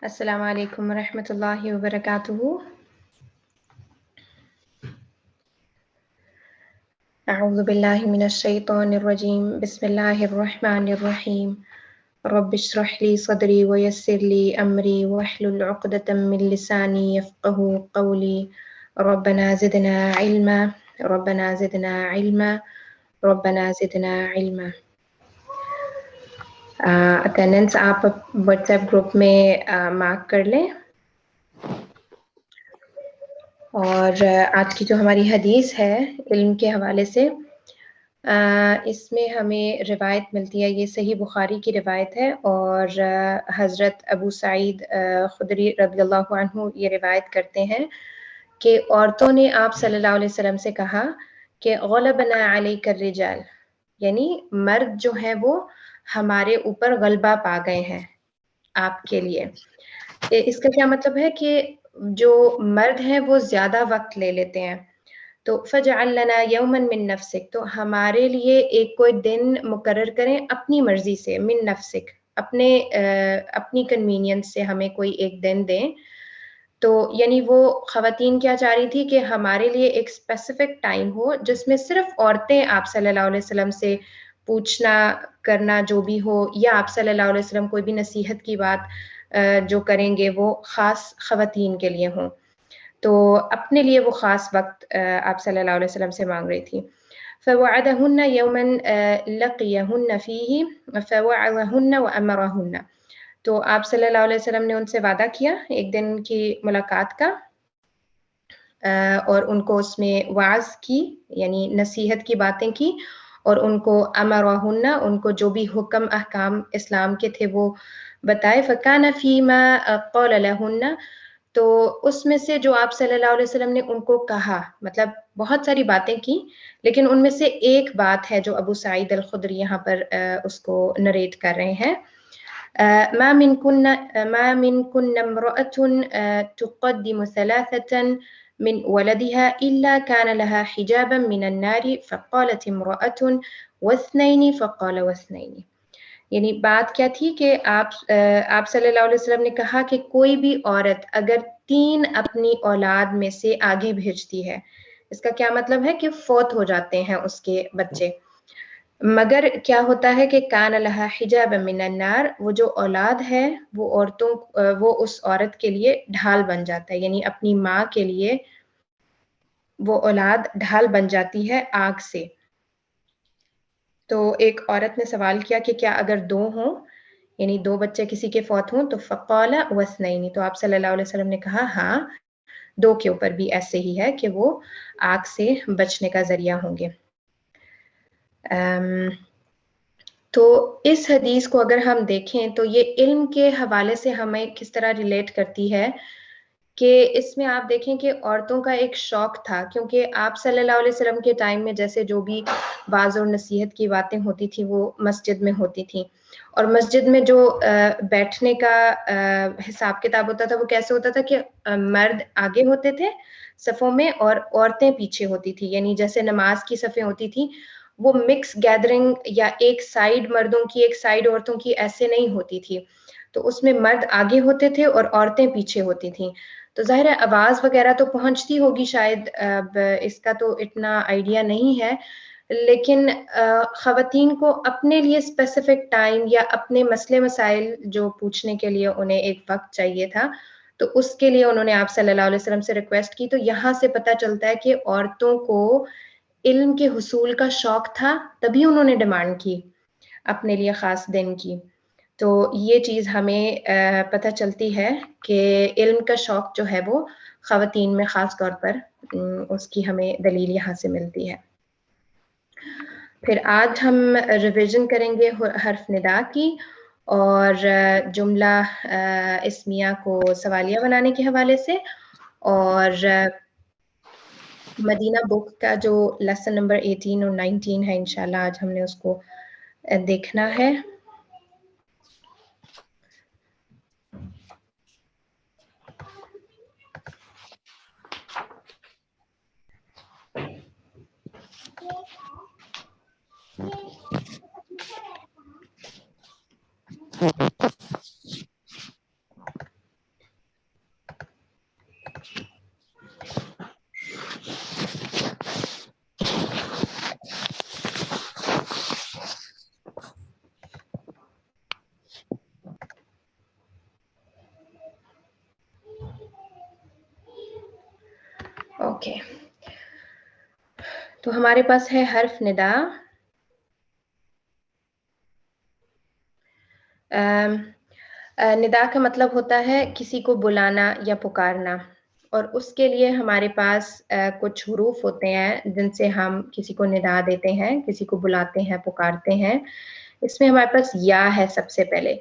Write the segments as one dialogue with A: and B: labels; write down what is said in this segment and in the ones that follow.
A: السلام علیکم ورحمۃ اللہ وبرکاتہ. اعوذ باللہ من الشیطان الرجیم. بسم اللہ الرحمن الرحیم. رب اشرح لی صدری ویسر لی امری واحلل عقدۃ من لسانی یفقهوا قولی. ربنا زدنا علما ربنا زدنا علما ربنا زدنا علما. اٹینڈنس آپ واٹس ایپ گروپ میں مارک کر لیں. اور آج کی جو ہماری حدیث ہے علم کے حوالے سے، اس میں ہمیں روایت ملتی ہے. یہ صحیح بخاری کی روایت ہے اور حضرت ابو سعید خدری رضی اللہ عنہ یہ روایت کرتے ہیں کہ عورتوں نے آپ صلی اللہ علیہ وسلم سے کہا کہ غلبنا علیک الرجال، یعنی مرد جو ہیں وہ ہمارے اوپر غلبہ پا گئے ہیں آپ کے لیے. اس کا کیا مطلب ہے کہ جو مرد ہیں وہ زیادہ وقت لے لیتے ہیں. تو فجعل لنا یوما من نفسک، تو ہمارے لیے ایک کوئی دن مقرر کریں اپنی مرضی سے، من نفسک اپنی کنوینئنس سے ہمیں کوئی ایک دن دیں. تو یعنی وہ خواتین کیا چاہ رہی تھی کہ ہمارے لیے ایک اسپیسیفک ٹائم ہو جس میں صرف عورتیں آپ صلی اللہ علیہ وسلم سے پوچھنا کرنا جو بھی ہو، یا آپ صلی اللہ علیہ وسلم کوئی بھی نصیحت کی بات جو کریں گے وہ خاص خواتین کے لیے ہوں. تو اپنے لیے وہ خاص وقت آپ صلی اللہ علیہ وسلم سے مانگ رہی تھی. فوعدهن یوما لقیہن فیہ فوعظہن وامرہن، تو آپ صلی اللہ علیہ وسلم نے ان سے وعدہ کیا ایک دن کی ملاقات کا، اور ان کو اس میں وعظ کی یعنی نصیحت کی باتیں کی، اور ان کو امرہن ان کو جو بھی حکم احکام اسلام کے تھے وہ بتائے. فکان فیما قال لہن، تو اس میں سے جو آپ صلی اللہ علیہ وسلم نے ان کو کہا، مطلب بہت ساری باتیں کی لیکن ان میں سے ایک بات ہے جو ابو سعید الخدری یہاں پر اس کو نریٹ کر رہے ہیں. ما منكن امرأة تقدم ثلاثة من ولدها إلا كان لها حجابا من النار فقالت امرأة واثنين فقال واثنين. یعنی بات کیا تھی کہ آپ صلی اللہ علیہ وسلم نے کہا کہ کوئی بھی عورت اگر 3 اپنی اولاد میں سے آگے بھیجتی ہے، اس کا کیا مطلب ہے کہ فوت ہو جاتے ہیں اس کے بچے، مگر کیا ہوتا ہے کہ کان لہا حجاب من النار، وہ جو اولاد ہے وہ اس عورت کے لیے ڈھال بن جاتا ہے، یعنی اپنی ماں کے لیے وہ اولاد ڈھال بن جاتی ہے آگ سے. تو ایک عورت نے سوال کیا کہ کیا اگر 2 ہوں یعنی 2 بچے کسی کے فوت ہوں، تو فقال واثنین، تو آپ صلی اللہ علیہ وسلم نے کہا ہاں 2 کے اوپر بھی ایسے ہی ہے کہ وہ آگ سے بچنے کا ذریعہ ہوں گے. تو اس حدیث کو اگر ہم دیکھیں تو یہ علم کے حوالے سے ہمیں کس طرح ریلیٹ کرتی ہے کہ اس میں آپ دیکھیں کہ عورتوں کا ایک شوق تھا، کیونکہ آپ صلی اللہ علیہ وسلم کے ٹائم میں جیسے جو بھی واعظ اور نصیحت کی باتیں ہوتی تھیں وہ مسجد میں ہوتی تھیں، اور مسجد میں جو بیٹھنے کا حساب کتاب ہوتا تھا وہ کیسے ہوتا تھا کہ مرد آگے ہوتے تھے صفوں میں اور عورتیں پیچھے ہوتی تھی، یعنی جیسے نماز کی صفیں ہوتی تھیں وہ مکس گیدرنگ یا ایک سائیڈ مردوں کی ایک سائیڈ عورتوں کی ایسے نہیں ہوتی تھی. تو اس میں مرد آگے ہوتے تھے اور عورتیں پیچھے ہوتی تھیں. تو ظاہر ہے آواز وغیرہ تو پہنچتی ہوگی شاید، اس کا تو اتنا آئیڈیا نہیں ہے، لیکن خواتین کو اپنے لیے اسپیسیفک ٹائم یا اپنے مسئلے مسائل جو پوچھنے کے لیے انہیں ایک وقت چاہیے تھا، تو اس کے لیے انہوں نے آپ صلی اللہ علیہ وسلم سے ریکویسٹ کی. تو یہاں سے پتہ چلتا ہے کہ عورتوں کو علم کے حصول کا شوق تھا، تبھی انہوں نے ڈیمانڈ کی اپنے لیے خاص دن کی. تو یہ چیز ہمیں پتہ چلتی ہے کہ علم کا شوق جو ہے وہ خواتین میں خاص طور پر اس کی ہمیں دلیل یہاں سے ملتی ہے. پھر آج ہم ریویژن کریں گے حرف ندا کی اور جملہ اسمیہ کو سوالیہ بنانے کے حوالے سے، اور مدینہ بک کا جو لیسن نمبر 18 اور 19 ہے انشاءاللہ آج ہم نے اس کو دیکھنا ہے. اوکے تو ہمارے پاس ہے حرف ندا. ندا کا مطلب ہوتا ہے کسی کو بلانا یا پکارنا, اور اس کے لیے ہمارے پاس کچھ حروف ہوتے ہیں جن سے ہم کسی کو ندا دیتے ہیں, کسی کو بلاتے ہیں, پکارتے ہیں. اس میں ہمارے پاس یا ہے سب سے پہلے.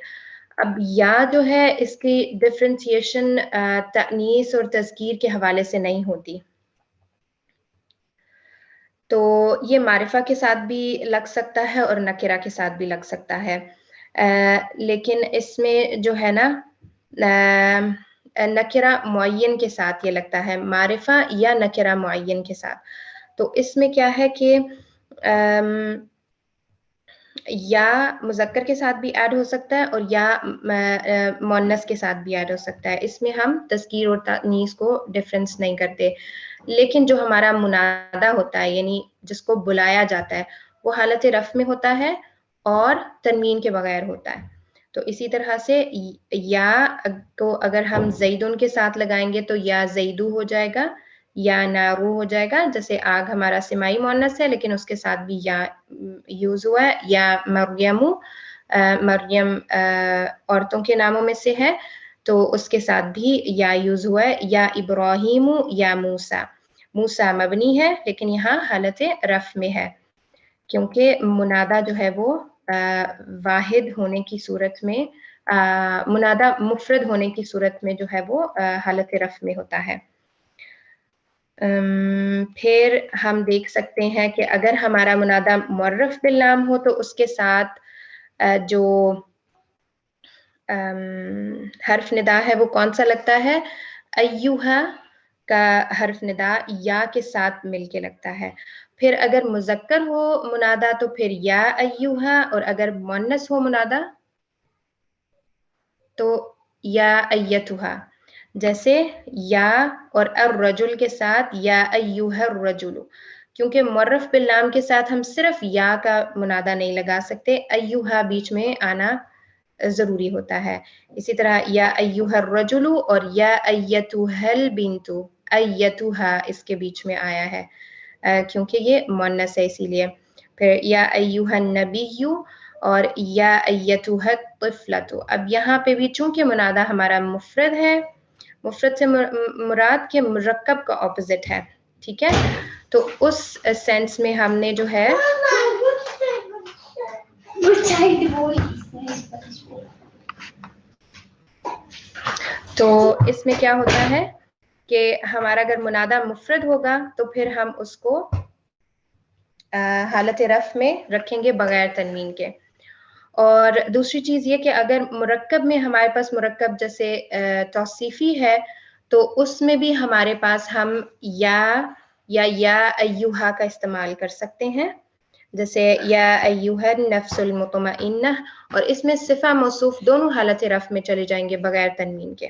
A: اب یا جو ہے اس کی ڈفرینسیشن تانیث اور تذکیر کے حوالے سے نہیں ہوتی, تو یہ معرفہ کے ساتھ بھی لگ سکتا ہے اور نکرہ کے ساتھ بھی لگ سکتا ہے. لیکن اس میں جو ہے نا نکرہ معین کے ساتھ یہ لگتا ہے, معرفہ یا نکرہ معین کے ساتھ. تو اس میں کیا ہے کہ یا مذکر کے ساتھ بھی ایڈ ہو سکتا ہے اور یا مؤنث کے ساتھ بھی ایڈ ہو سکتا ہے. اس میں ہم تذکیر اور تانیث کو ڈفرینس نہیں کرتے. لیکن جو ہمارا منادہ ہوتا ہے یعنی جس کو بلایا جاتا ہے وہ حالت رفع میں ہوتا ہے اور تنوین کے بغیر ہوتا ہے. تو اسی طرح سے یا کو اگر ہم زیدن کے ساتھ لگائیں گے تو یا زیدو ہو جائے گا, یا نارو ہو جائے گا. جیسے آگ ہمارا سمائی مؤنث ہے لیکن اس کے ساتھ بھی یا یوز ہوا ہے. یا مریمو, مریم عورتوں کے ناموں میں سے ہے تو اس کے ساتھ بھی یا یوز ہوا ہے. یا ابراہیم یا موسیٰ, موسیٰ مبنی ہے لیکن یہاں حالت رفع میں ہے کیونکہ منادہ جو ہے وہ واحد ہونے کی صورت میں, منادہ مفرد ہونے کی صورت میں جو ہے وہ حالت رفع میں ہوتا ہے. پھر ہم دیکھ سکتے ہیں کہ اگر ہمارا منادہ معرف بالنام ہو تو اس کے ساتھ جو حرف ندا ہے وہ کون سا لگتا ہے, ایھا کا حرف ندا یا کے ساتھ مل کے لگتا ہے. پھر اگر مذکر ہو منادہ تو پھر یا ایھا, اور اگر مؤنث ہو منادہ تو یا ایتھا. جیسے یا اور الرجل کے ساتھ یا ایھا الرجل, کیونکہ معرف باللام کے ساتھ ہم صرف یا کا منادہ نہیں لگا سکتے, ایھا بیچ میں آنا ضروری ہوتا ہے. اسی طرح یا ایھا الرجل اور یا ایتھا البنت, ایتھا اس کے بیچ میں آیا ہے کیونکہ یہ مؤنث ہے اسی لیے. پھر یا ایھا النبی اور یا ایتھا الطفلۃ. اب یہاں پہ بھی چونکہ منادہ ہمارا مفرد ہے, مفرد سے مراد کے مرکب کا اپوزٹ ہے, ٹھیک ہے. تو اس سینس میں ہم نے جو ہے تو اس میں کیا ہوتا ہے کہ ہمارا اگر منادہ مفرد ہوگا تو پھر ہم اس کو حالت رفع میں رکھیں گے بغیر تنوین کے. اور دوسری چیز یہ کہ اگر مرکب میں ہمارے پاس مرکب جیسے توصیفی ہے تو اس میں بھی ہمارے پاس ہم یا ایھا کا استعمال کر سکتے ہیں, جیسے یا ایھا النفس المطمئنہ, اور اس میں صفہ موصوف دونوں حالت رفع میں چلے جائیں گے بغیر تنوین کے.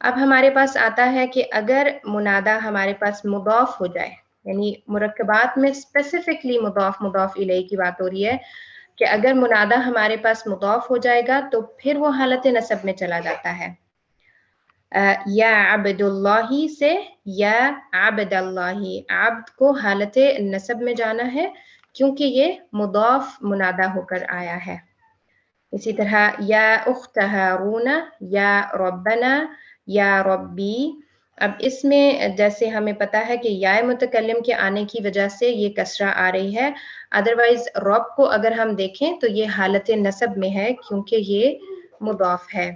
A: اب ہمارے پاس آتا ہے کہ اگر منادہ ہمارے پاس مضاف ہو جائے, یعنی مرکبات میں اسپیسیفکلی مضاف الیہ کی بات ہو رہی ہے کہ اگر منادہ ہمارے پاس مضاف ہو جائے گا تو پھر وہ حالت نصب میں چلا جاتا ہے. یا عبد اللہ سے یا عبد اللہ, عبد کو حالت نصب میں جانا ہے کیونکہ یہ مضاف منادہ ہو کر آیا ہے. اسی طرح یا اخت ہارون, یا ربنا, یا ربی. اب اس میں جیسے ہمیں پتا ہے کہ یا متکلم کے آنے کی وجہ سے یہ کسرہ آ رہی ہے, ادروائز رب کو اگر ہم دیکھیں تو یہ حالت نصب میں ہے کیونکہ یہ مضاف ہے.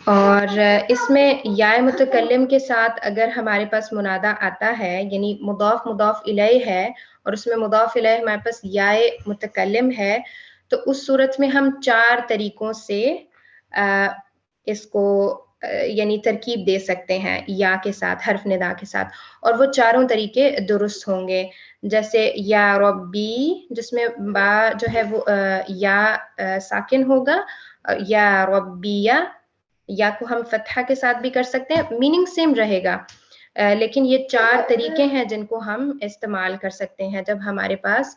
A: اور اس میں یا متکلم کے ساتھ اگر ہمارے پاس منادہ آتا ہے یعنی مضاف الیہ ہے اور اس میں مضاف الیہ ہمارے پاس یا متکلم ہے, تو اس صورت میں ہم 4 طریقوں سے اس کو یعنی ترکیب دے سکتے ہیں یا کے ساتھ, حرف ندا کے ساتھ, اور وہ چاروں طریقے درست ہوں گے. جیسے یا ربی جس میں با جو ہے وہ یا ساکن ہوگا, یا ربیہ یا کو ہم فتحہ کے ساتھ بھی کر سکتے ہیں, میننگ سیم رہے گا, لیکن یہ 4 طریقے ہیں جن کو ہم استعمال کر سکتے ہیں جب ہمارے پاس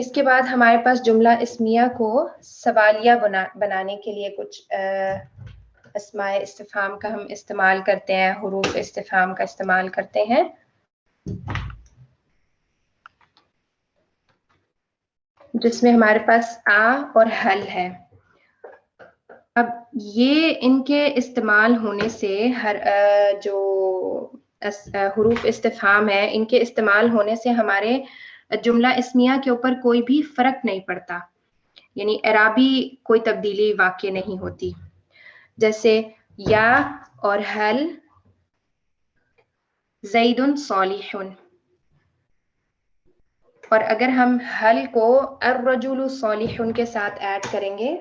A: اس کے بعد ہمارے پاس جملہ اسمیہ کو سوالیہ بنانے کے لیے کچھ اسماء استفہام کا ہم استعمال کرتے ہیں، حروف استفہام کا استعمال کرتے ہیں. جس میں ہمارے پاس آ اور حل ہے. اب یہ ان کے استعمال ہونے سے جو حروف استفہام ہے، ان کے استعمال ہونے سے ہمارے جملہ اسمیہ کے اوپر کوئی بھی فرق نہیں پڑتا، یعنی اعرابی کوئی تبدیلی واقع نہیں ہوتی. جیسے یا اور حل، زید صالح، اور اگر ہم حل کو الرجل صالح کے ساتھ ایڈ کریں گے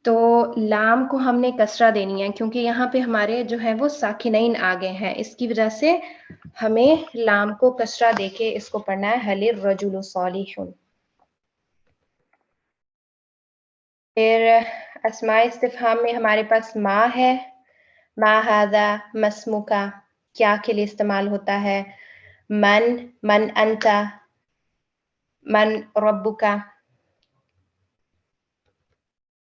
A: تو لام کو ہم نے کسرہ دینی ہے، کیونکہ یہاں پہ ہمارے جو ہے وہ ساکنین آ گئے ہیں، اس کی وجہ سے ہمیں لام کو کسرہ دے کے اس کو پڑھنا ہے حل الرجل صالح. پھر اسماء استفہام میں ہمارے پاس ما ہے، ما ھذا، ما اسمک، کیا کے لیے استعمال ہوتا ہے، من انت، من ربک،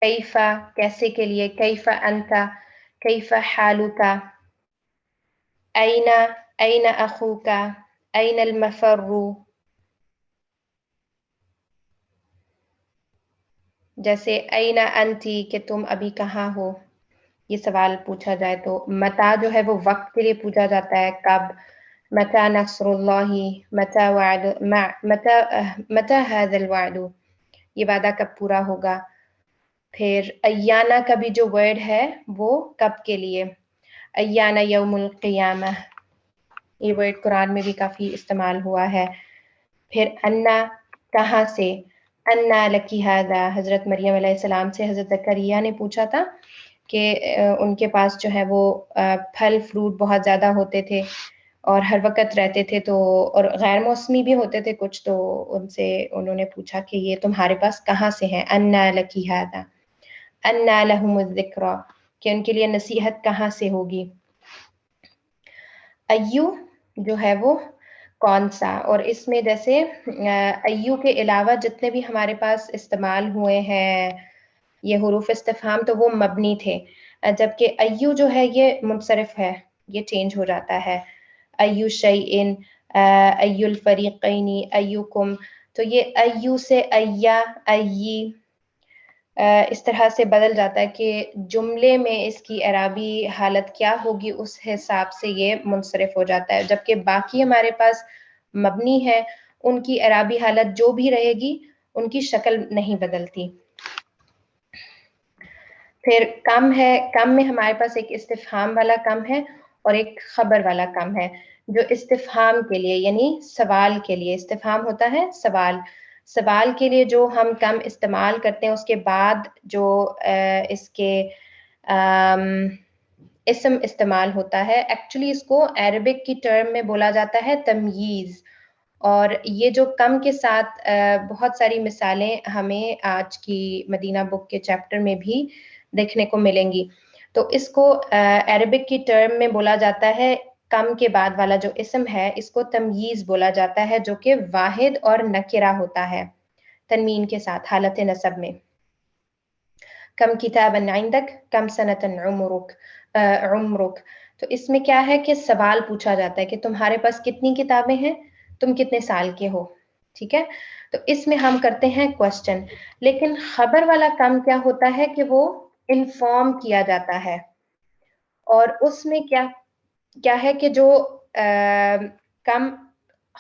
A: کیف کیسے کے لیے، کیف انت، کیف حالک، این اخوک، این المفر، جیسے این انتی کہ تم ابھی کہاں ہو، یہ سوال پوچھا جائے تو. متا جو ہے وہ وقت کے لیے پوچھا جاتا ہے، کب، متا نصر اللہ، متا وعد، متا ھذا الوعد، یہ وعدہ کب پورا ہوگا. پھر ایانا کا بھی جو ورڈ ہے وہ کب کے لیے، ایانا یوم القیامہ، یہ ورڈ قرآن میں بھی کافی استعمال ہوا ہے. پھر انا کہاں سے، انا لکی ھذا، حضرت مریم علیہ السلام سے حضرت زکریا نے پوچھا تھا کہ ان کے پاس جو ہے وہ پھل فروٹ بہت زیادہ ہوتے تھے اور ہر وقت رہتے تھے، تو اور غیر موسمی بھی ہوتے تھے کچھ، تو ان سے انہوں نے پوچھا کہ یہ تمہارے پاس کہاں سے ہیں، انا لکی ھذا، انا لہم الذکریٰ، کہ ان کے لیے نصیحت کہاں سے ہوگی. ایو جو ہے وہ کون سا، اور اس میں جیسے ایو کے علاوہ جتنے بھی ہمارے پاس استعمال ہوئے ہیں یہ حروف استفہام تو وہ مبنی تھے، جبکہ ایو جو ہے یہ منصرف ہے، یہ چینج ہو جاتا ہے. ایو شیئن، ایو الفریقین، ایوکم، تو یہ ایو سے ایا، ایی، اس طرح سے بدل جاتا ہے کہ جملے میں اس کی اعرابی حالت کیا ہوگی اس حساب سے یہ منصرف ہو جاتا ہے، جبکہ باقی ہمارے پاس مبنی ہے، ان کی اعرابی حالت جو بھی رہے گی ان کی شکل نہیں بدلتی. پھر کم ہے، کم میں ہمارے پاس ایک استفہام والا کم ہے اور ایک خبر والا کم ہے. جو استفہام کے لیے یعنی سوال کے لیے، استفہام ہوتا ہے سوال کے لیے جو ہم کم استعمال کرتے ہیں، اس کے بعد جو اس کے اسم استعمال ہوتا ہے، ایکچولی اس کو عربک کی ٹرم میں بولا جاتا ہے تمییز. اور یہ جو کم کے ساتھ بہت ساری مثالیں ہمیں آج کی مدینہ بک کے چیپٹر میں بھی دیکھنے کو ملیں گی. تو اس کو عربک کی ٹرم میں بولا جاتا ہے، کم کے بعد والا جو اسم ہے اس کو تمییز بولا جاتا ہے، جو کہ واحد اور نکرہ ہوتا ہے تنوین کے ساتھ حالت نصب میں. کم کتابا عندک، کم سنۃ عمرک، تو اس میں کیا ہے کہ سوال پوچھا جاتا ہے کہ تمہارے پاس کتنی کتابیں ہیں، تم کتنے سال کے ہو. ٹھیک ہے، تو اس میں ہم کرتے ہیں کوسچن. لیکن خبر والا کم کیا ہوتا ہے کہ وہ انفارم کیا جاتا ہے، اور اس میں کیا ہے کہ جو کم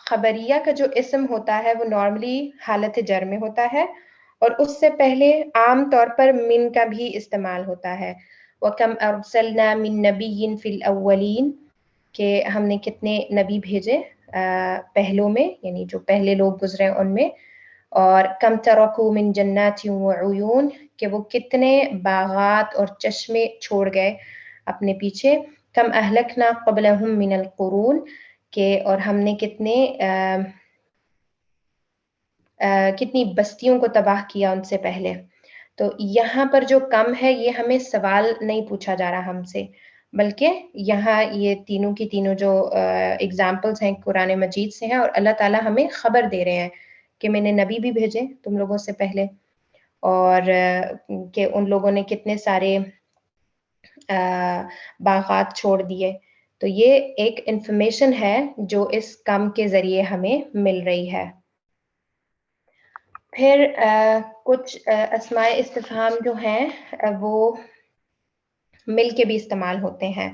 A: خبریہ کا جو اسم ہوتا ہے وہ نارملی حالت جر میں ہوتا ہے، اور اس سے پہلے عام طور پر من کا بھی استعمال ہوتا ہے. وَكَمْ أَرْسَلْنَا مِن نَبِيٍّ فِي الْأَوَّلِينَ، کہ ہم نے کتنے نبی بھیجے پہلوں میں، یعنی جو پہلے لوگ گزرے ان میں. اور کم ترکوا من جنات وعیون، کہ وہ کتنے باغات اور چشمے چھوڑ گئے اپنے پیچھے. کم اہلکنا قبلہم من القرون، کہ اور ہم نے کتنی بستیوں کو تباہ کیا ان سے پہلے. تو یہاں پر جو کم ہے یہ ہمیں سوال نہیں پوچھا جا رہا ہم سے، بلکہ یہاں یہ تینوں کی تینوں جو اگزامپلس ہیں قرآن مجید سے ہیں، اور اللہ تعالیٰ ہمیں خبر دے رہے ہیں کہ میں نے نبی بھی بھیجے تم لوگوں سے پہلے، اور کہ ان لوگوں نے کتنے سارے باغات چھوڑ دیے. تو یہ ایک انفارمیشن ہے جو اس کم کے ذریعے ہمیں مل رہی ہے. پھر کچھ اسماء استفہام جو ہیں وہ مل کے بھی استعمال ہوتے ہیں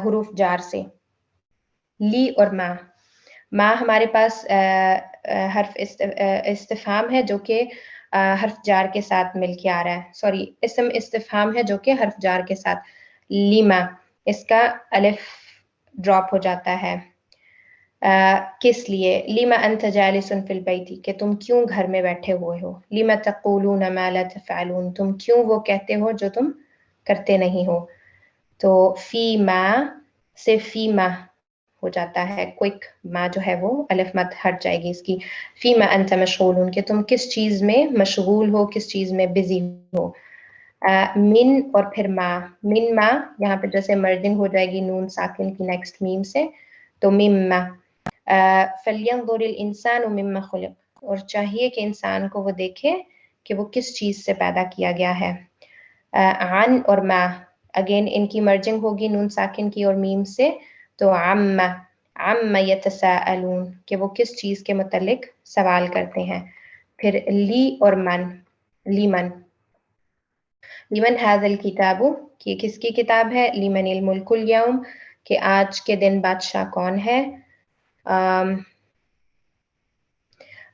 A: حروف جار سے. لی اور ما ہمارے پاس حرف استفہام ہے جو کہ حرف جار کے ساتھ مل کے آ رہا ہے، سوری اسم استفہام ہے جو کہ حرف جار کے ساتھ. لیما اس کا الف ڈراپ ہو جاتا ہے. کس لیے؟ لیما انت جالس فی البیت، کہ تم کیوں گھر میں بیٹھے ہوئے ہو. لیما تقولون ما لا تفعلون، تم کیوں وہ کہتے ہو جو تم کرتے نہیں ہو. تو فی ما سے فی ما ہو جاتا ہے، کوئک ما جو ہے وہ الف مت ہٹ جائے گی اس کی. فی ما انت مشغول، کہ تم کس چیز میں مشغول ہو، کس چیز میں بزی ہو. من اور پھر ما، من ما یہاں پہ جیسے مرجنگ ہو جائے گی نون ساکن کی نیکسٹ میم سے، تو مما. فَلْيَنْظُرِ الْإِنسَانُ مِمَّا خُلِقَ، اور چاہیے کہ انسان کو وہ دیکھے کہ وہ کس چیز سے پیدا کیا گیا ہے. عن اور ما اگین ان کی مرجنگ ہوگی نون ساکن کی اور میم سے، تو عَمَّ يَتَسَاءَلُونَ، کہ وہ کس چیز کے متعلق سوال کرتے ہیں. پھر لی اور من، لیمن. لیمن هذا الكتاب، کہ کس کی کتاب ہے. لیمن الملک اليوم، کہ آج کے دن بادشاہ کون ہے.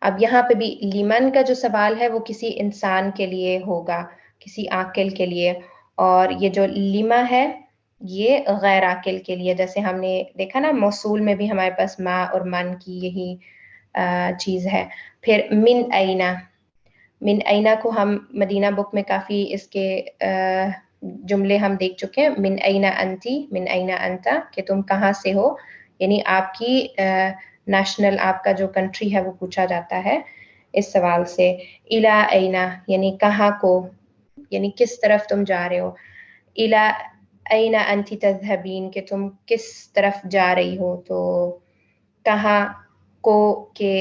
A: اب یہاں پہ بھی لیمن کا جو سوال ہے وہ کسی انسان کے لیے ہوگا، کسی عاقل کے لیے، اور یہ جو لیما ہے یہ غیر عاقل کے لیے. جیسے ہم نے دیکھا نا موصول میں بھی ہمارے پاس ما اور من کی یہی چیز ہے. پھر من اینا، من اینا کو ہم مدینہ بک میں کافی اس کے جملے ہم دیکھ چکے ہیں. من اینا انتی، من اینا انتا، کہ تم کہاں سے ہو، یعنی آپ کی نیشنل، آپ کا جو کنٹری ہے وہ پوچھا جاتا ہے اس سوال سے. الا اینا یعنی کہاں کو، یعنی کس طرف تم جا رہے ہو. الا اینا انتی تذهبین، کہ تم کس طرف جا رہی ہو. تو کہاں کو کے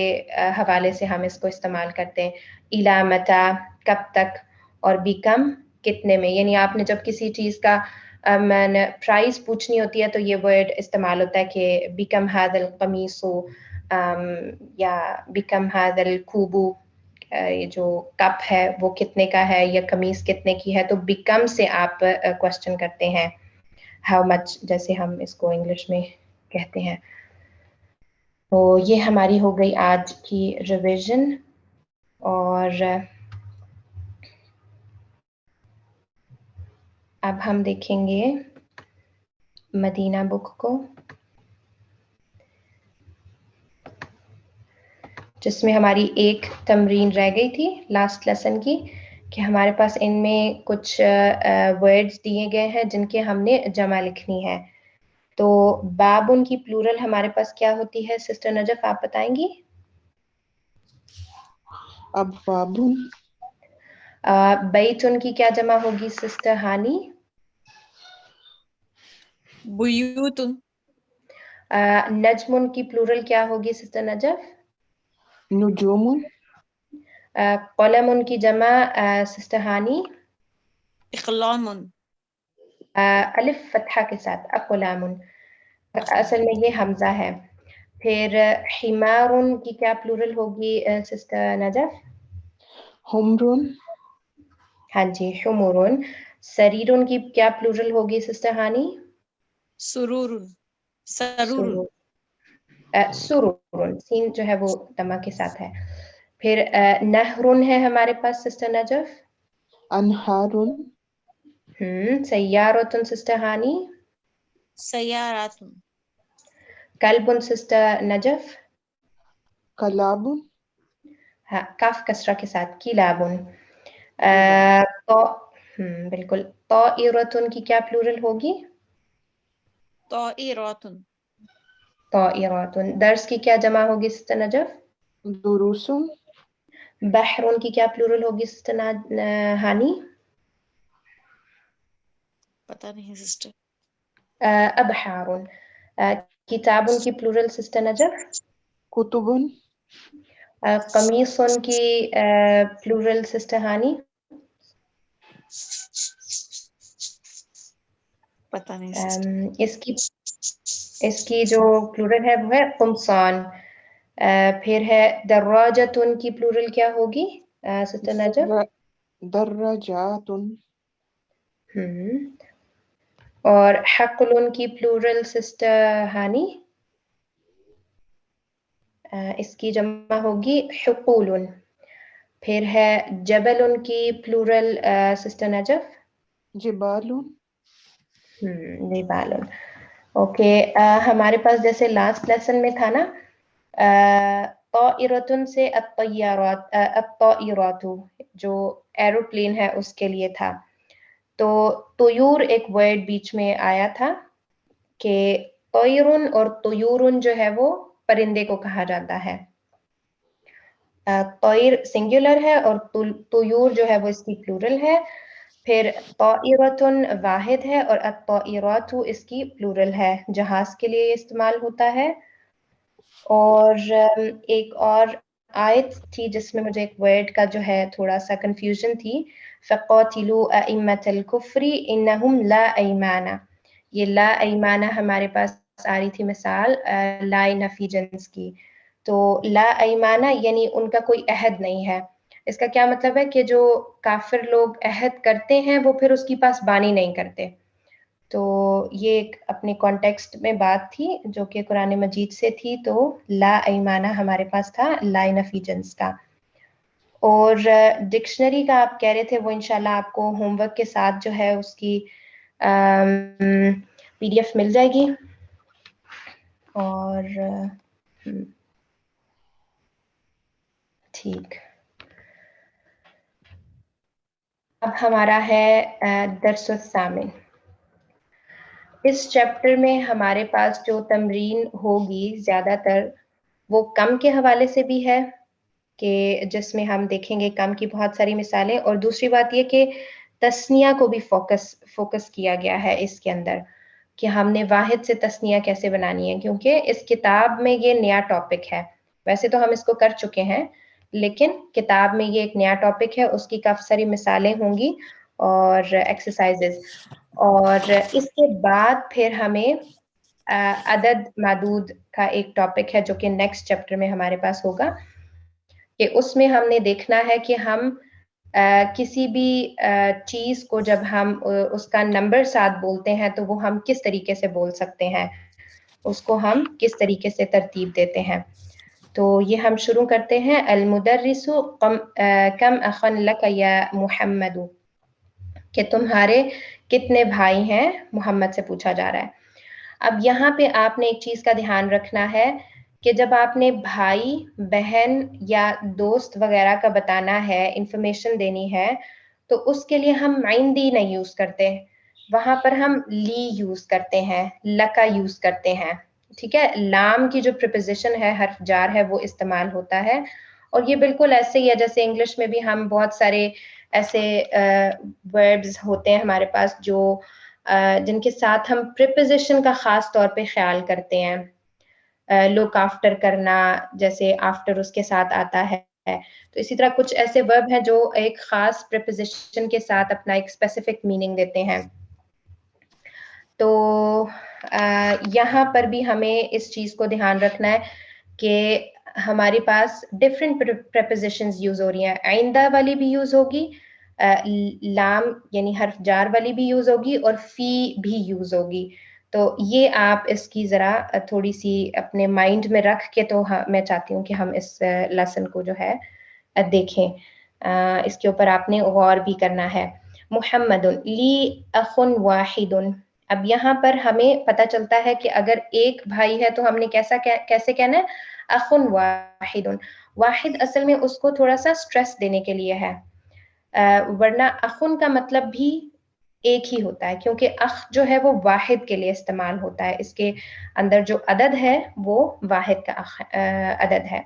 A: حوالے سے ہم اس کو استعمال کرتے ہیں. الا متا کب تک، اور بیکم کتنے میں، یعنی آپ نے جب کسی چیز کا پرائز پوچھنی ہوتی ہے تو یہ ورڈ استعمال ہوتا ہے کہ بیکم هذا القمیص، یا بیکم هذا الکوب، یہ جو کپ ہے وہ کتنے کا ہے یا قمیص کتنے کی ہے. تو بیکم سے آپ کوشچن کرتے ہیں ہاؤ مچ، جیسے ہم اس کو انگلش میں کہتے ہیں. تو یہ ہماری ہو گئی آج کی ریویژن. اور اب ہم دیکھیں گے مدینہ بک کو، جس میں ہماری ایک تمرین رہ گئی تھی لاسٹ لیسن کی، کہ ہمارے پاس ان میں کچھ ورڈز دیے گئے ہیں جن کے ہم نے جمع لکھنی ہے. تو بابن کی پلورل ہمارے پاس کیا ہوتی ہے سسٹر نجف، آپ بتائیں گی؟
B: اب بابن.
A: بیتن کی کیا جمع ہوگی سسٹر ہانی؟
C: بیوتن.
A: نجمن کی پلورل کیا ہوگی سسٹر نجف؟
B: نجوم.
A: قلم کی جمع سسٹر ہانی؟
C: اقلام.
A: الف فتحہ کے ساتھ اقلام، اصل میں یہ حمزہ ہے. پھر حمار کی کیا پلورل ہوگی سسٹر نجف؟
B: حمرن.
A: ہاں جی حمر. سریر کی کیا پلورل ہوگی سسٹر ہانی؟
C: سرور. سرور.
A: سرور، سین جو ہے وہ دمہ کے ساتھ ہے. پھر نہر ہے ہمارے پاس سسٹر نجف؟
B: انہار.
A: سیارۃ سسٹر ہانی؟
C: سیارات.
A: کلب سسٹر نجف؟
B: کلاب.
A: ہاں کاف کسرہ کے ساتھ کلاب. تو بالکل. طائرۃ کی کیا پلورل ہوگی؟
C: طائرات.
A: طائرات. درس کی کیا جمع ہوگی سسٹر نجف؟
B: دروس.
A: بحر کی کیا پلورل ہوگی سسٹر ہانی؟
C: پتہ نہیں سسٹر.
A: أبحار. كتاب کی plural sister نجف.
B: كتب
A: قمیص کی plural sister ہانی.
C: پتہ نہیں sister.
A: اس کی جو plural ہے وہ ہے قمصان. پھر ہے دراجتن کی plural کیا ہوگی sister نجف؟
B: دراجات.
A: اور حقل کی plural sister ہانی. اس کی جمع ہوگی حقول. پھر ہے جبل کی plural sister نجف.
B: جبال.
A: جبال. اوکے ہمارے پاس جیسے لاسٹ لیسن میں تھا نا طائرۃ سے الطیارات الطائرات جو ایروپلین ہے اس کے لیے تھا. تو طیور ایک ورڈ بیچ میں آیا تھا کہ طیرن اور طیورن جو ہے وہ پرندے کو کہا جاتا ہے. طیر سنگولر ہے اور طیور جو ہے وہ اس کی پلورل ہے. پھر طائرتن واحد ہے اور الطائرات اس کی پلورل ہے، جہاز کے لیے استعمال ہوتا ہے. اور ایک اور آیت تھی جس میں مجھے ایک ورڈ کا جو ہے تھوڑا سا کنفیوژن تھی. فَقَاتِلُوا أَئِمَّةَ الْكُفْرِ إِنَّهُمْ لَا أَيْمَانَ. یہ لا ایمانہ ہمارے پاس آ رہی تھی مثال لا نفی جنس کی. تو لا ایمانہ یعنی ان کا کوئی عہد نہیں ہے. اس کا کیا مطلب ہے کہ جو کافر لوگ عہد کرتے ہیں وہ پھر اس کی پاسبانی نہیں کرتے. تو یہ ایک اپنے کانٹیکسٹ میں بات تھی جو کہ قرآن مجید سے تھی. تو لا ایمانہ ہمارے پاس تھا لا نفی جنس کا. اور ڈکشنری کا آپ کہہ رہے تھے وہ انشاءاللہ آپ کو ہوم ورک کے ساتھ جو ہے اس کی پی ڈی ایف مل جائے گی. اور ٹھیک اب ہمارا ہے درس الثامن. اس چیپٹر میں ہمارے پاس جو تمرین ہوگی زیادہ تر وہ کم کے حوالے سے بھی ہے کہ جس میں ہم دیکھیں گے کم کی بہت ساری مثالیں. اور دوسری بات یہ کہ تثنیہ کو بھی فوکس کیا گیا ہے اس کے اندر کہ ہم نے واحد سے تثنیہ کیسے بنانی ہے، کیونکہ اس کتاب میں یہ نیا ٹاپک ہے. ویسے تو ہم اس کو کر چکے ہیں لیکن کتاب میں یہ ایک نیا ٹاپک ہے. اس کی کافی ساری مثالیں ہوں گی اور ایکسرسائزز. اور اس کے بعد پھر ہمیں عدد معدود کا ایک ٹاپک ہے جو کہ نیکسٹ چیپٹر میں ہمارے پاس ہوگا کہ اس میں ہم نے دیکھنا ہے کہ ہم کسی بھی چیز کو جب ہم اس کا نمبر ساتھ بولتے ہیں تو وہ ہم کس طریقے سے بول سکتے ہیں، اس کو ہم کس طریقے سے ترتیب دیتے ہیں. تو یہ ہم شروع کرتے ہیں. المدرس کم اخ لک یا محمد، کہ تمہارے کتنے بھائی ہیں، محمد سے پوچھا جا رہا ہے. اب یہاں پہ آپ نے ایک چیز کا دھیان رکھنا ہے کہ جب آپ نے بھائی بہن یا دوست وغیرہ کا بتانا ہے، انفارمیشن دینی ہے، تو اس کے لیے ہم عندی نہیں یوز کرتے، وہاں پر ہم لی یوز کرتے ہیں، لکا یوز کرتے ہیں. ٹھیک ہے، لام کی جو پریپوزیشن ہے حرف جار ہے وہ استعمال ہوتا ہے. اور یہ بالکل ایسے ہی ہے جیسے انگلش میں بھی ہم بہت سارے ایسے وربز ہوتے ہیں ہمارے پاس جو جن کے ساتھ ہم پریپوزیشن کا خاص طور پہ خیال کرتے ہیں. لک آفٹر کرنا، جیسے آفٹر اس کے ساتھ آتا ہے. تو اسی طرح کچھ ایسے ورب ہیں جو ایک خاص پریپوزیشن کے ساتھ اپنا ایک اسپیسیفک میننگ دیتے ہیں. تو یہاں پر بھی ہمیں اس چیز کو دھیان رکھنا ہے کہ ہمارے پاس ڈفرینٹ پریپوزیشنز یوز ہو رہی ہیں. آئندہ والی بھی یوز ہوگی، لام یعنی حرف جار والی بھی یوز ہوگی، اور فی بھی یوز ہوگی. تو یہ آپ اس کی ذرا تھوڑی سی اپنے مائنڈ میں رکھ کے، تو میں چاہتی ہوں کہ ہم اس لیسن کو جو ہے دیکھیں. اس کے اوپر آپ نے غور بھی کرنا ہے. محمد لی اخ واحد. اب یہاں پر ہمیں پتہ چلتا ہے کہ اگر ایک بھائی ہے تو ہم نے کیسے کہنا ہے، اخ واحد. واحد اصل میں اس کو تھوڑا سا سٹریس دینے کے لیے ہے، ورنہ اخن کا مطلب بھی ایک ہی ہوتا ہے، کیونکہ اخ جو ہے وہ واحد کے لیے استعمال ہوتا ہے. اس کے اندر جو عدد ہے وہ واحد کا عدد ہے.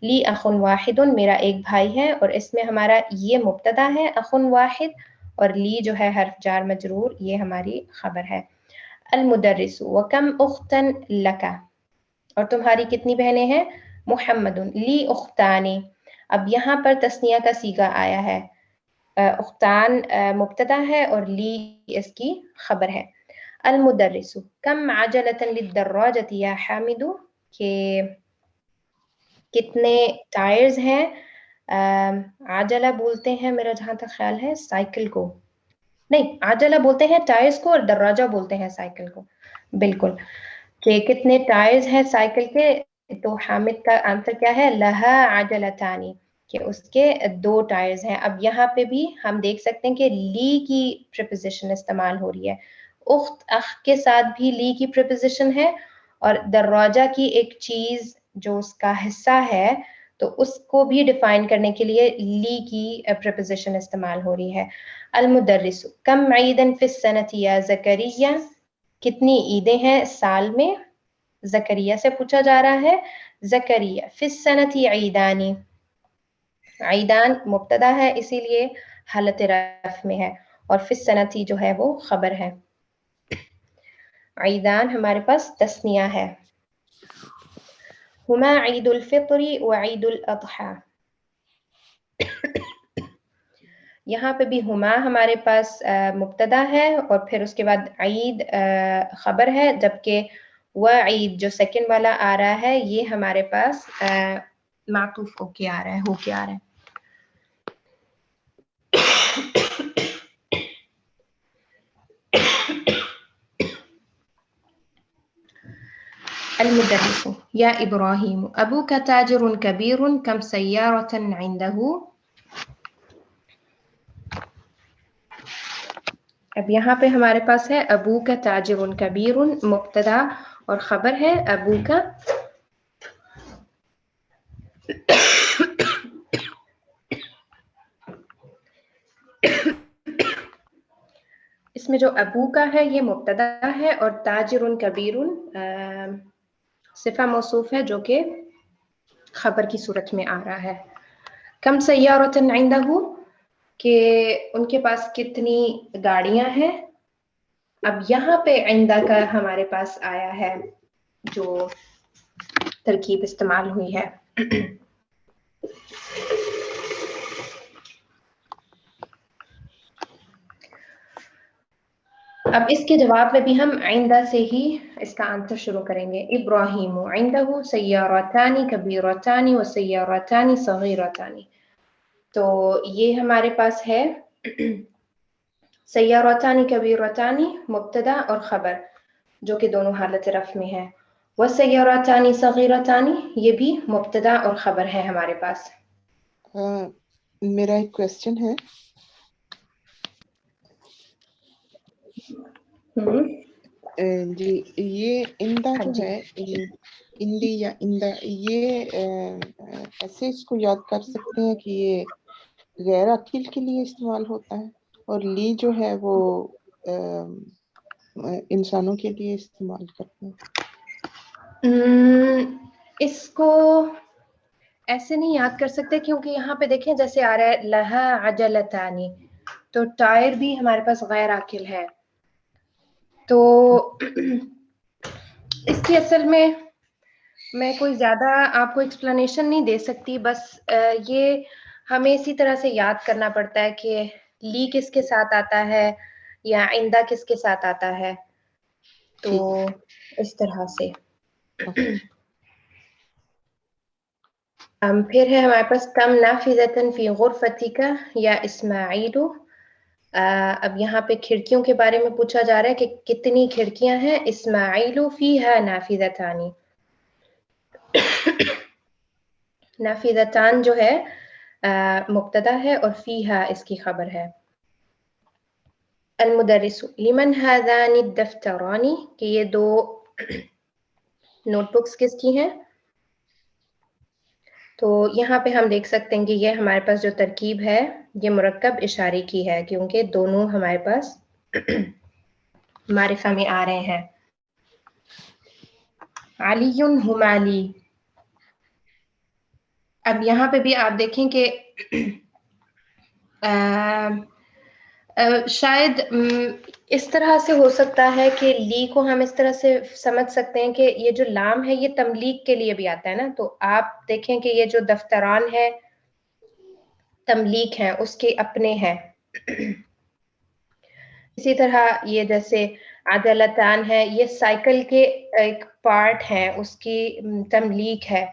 A: لی اخ واحد، میرا ایک بھائی ہے، اور اس میں ہمارا یہ مبتدا ہے اخ واحد، اور لی جو ہے حرف جار مجرور، یہ ہماری خبر ہے. المدرس وکم اختا لک، اور تمہاری کتنی بہنیں ہیں؟ محمد لی اختانی. اب یہاں پر تثنیہ کا صیغہ آیا ہے، اختان مبتدا ہے اور لی اس کی خبر ہے. المدرس کم عجلۃ للدراجۃ یا حامد، کہ کتنے ٹائرز ہیں، عجلہ بولتے ہیں میرا جہاں تک خیال ہے سائیکل کو، نہیں عجلہ بولتے ہیں ٹائرز کو اور دراجہ بولتے ہیں سائیکل کو، بالکل، کہ کتنے ٹائرز ہیں سائیکل کے. تو حامد کا آنسر کیا ہے؟ لہا عجلتانی، کہ اس کے 2 ٹائرز ہیں. اب یہاں پہ بھی ہم دیکھ سکتے ہیں کہ لی کی پریپوزیشن استعمال ہو رہی ہے، اخت اخ کے ساتھ بھی لی کی پریپوزیشن ہے، اور دراجہ کی ایک چیز جو اس کا حصہ ہے تو اس کو بھی ڈیفائن کرنے کے لیے لی کی پریپوزیشن استعمال ہو رہی ہے. المدرس کم عیدا فی السنۃ یا زکریہ، کتنی عیدیں ہیں سال میں؟ زکریہ سے پوچھا جا رہا ہے. زکریہ فی السنۃ عیدانی، عیدان مبتدا ہے اسی لیے حالت رفع میں ہے، اور فی السنۃ جو ہے وہ خبر ہے. عیدان ہمارے پاس تثنیہ ہے. ہما عید الفطر و عید الاضحیٰ، یہاں پہ بھی ہما ہمارے پاس مبتدا ہے اور پھر اس کے بعد عید خبر ہے، جبکہ وعید جو سیکنڈ والا آ رہا ہے یہ ہمارے پاس معطوف ہو کے آ رہا ہے. المدرس یا ابراہیم ابوک تاجر کبیر کم سیارۃ عنده. اب یہاں پہ ہمارے پاس ہے ابو کا تاجر کبیر، مبتدا اور خبر ہے ابو کا. اس میں جو ابو کا ہے یہ مبتدا ہے اور تاجر کبیر صفہ موصوف ہے جو کہ خبر کی صورت میں آ رہا ہے. کم سیارۃ عنده، کہ ان کے پاس کتنی گاڑیاں ہیں. اب یہاں پہ عندہ کا ہمارے پاس آیا ہے جو ترکیب استعمال ہوئی ہے. اب اس کے جواب میں بھی ہم عندہ سے ہی اس کا آنسر شروع کریں گے. ابراہیم عنده سیارتان کبیرتان و سیارتان صغیرتان، تو یہ ہمارے پاس ہے سیارتان کبیرتان مبتدا اور خبر جو کہ دونوں حالت رفع میں ہے، و سیارتان صغیرتان یہ بھی مبتدا اور خبر ہے ہمارے پاس.
B: میرا ایک کویسچن ہے. جی یہ اندہ جو ہے اندی یا اندہ، یہ ایسے اس کو یاد کر سکتے ہیں کہ یہ غیر عاقل کے لیے استعمال ہوتا ہے، اور لی جو ہے وہ انسانوں کے لیے استعمال کرتے ہیں.
A: اس کو ایسے نہیں یاد کر سکتے کیونکہ یہاں پہ دیکھیں جیسے آ رہا ہے لہا عجلتانی، تو ٹائر بھی ہمارے پاس غیر عاقل ہے، تو اس کی اصل میں کوئی زیادہ آپ کو ایکسپلینیشن نہیں دے سکتی، بس یہ ہمیں اسی طرح سے یاد کرنا پڑتا ہے کہ لی کس کے ساتھ آتا ہے یا عندہ کس کے ساتھ آتا ہے، تو اس طرح سے. پھر ہے ہمارے پاس کم نافذۃ فی غرفتک یا اسماعیل. اب یہاں پہ کھڑکیوں کے بارے میں پوچھا جا رہا ہے کہ کتنی کھڑکیاں ہیں. اسماعیل فیہا نافذتان، نافذتان جو ہے مبتدا ہے اور فیہا اس کی خبر ہے. المدرس لمن هذان الدفتران، کہ یہ 2 نوٹ بکس کس کی ہیں؟ تو یہاں پہ ہم دیکھ سکتے ہیں کہ یہ ہمارے پاس جو ترکیب ہے یہ مرکب اشارے کی ہے کیونکہ دونوں ہمارے پاس معرفہ میں آ رہے ہیں. علی ہما لی، اب یہاں پہ بھی آپ دیکھیں کہ شاید اس طرح سے ہو سکتا ہے کہ لی کو ہم اس طرح سے سمجھ سکتے ہیں کہ یہ جو لام ہے یہ تملیغ کے لیے بھی آتا ہے نا، تو آپ دیکھیں کہ یہ جو دفتران ہے تملیغ ہے، اس کے اپنے ہیں. اسی طرح یہ جیسے عدلتان ہے، یہ سائیکل کے ایک پارٹ ہے، اس کی تملیغ ہے.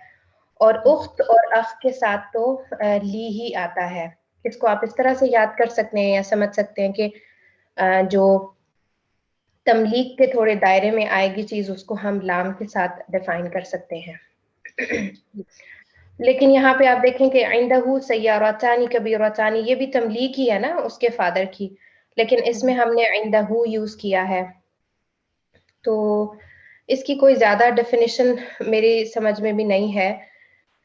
A: اور اخت اور اخ کے ساتھ تو لی ہی آتا ہے. اس کو آپ اس طرح سے یاد کر سکتے ہیں یا سمجھ سکتے ہیں کہ جو تملیغ کے تھوڑے دائرے میں آئے گی چیز، اس کو ہم لام کے ساتھ ڈیفائن کر سکتے ہیں. لیکن یہاں پہ آپ دیکھیں کہ عندہ سیارتان کبیرتان، یہ بھی تملیغ ہی ہے نا اس کے فادر کی، لیکن اس میں ہم نے عندہ یوز کیا ہے. تو اس کی کوئی زیادہ ڈیفینیشن میری سمجھ میں بھی نہیں ہے،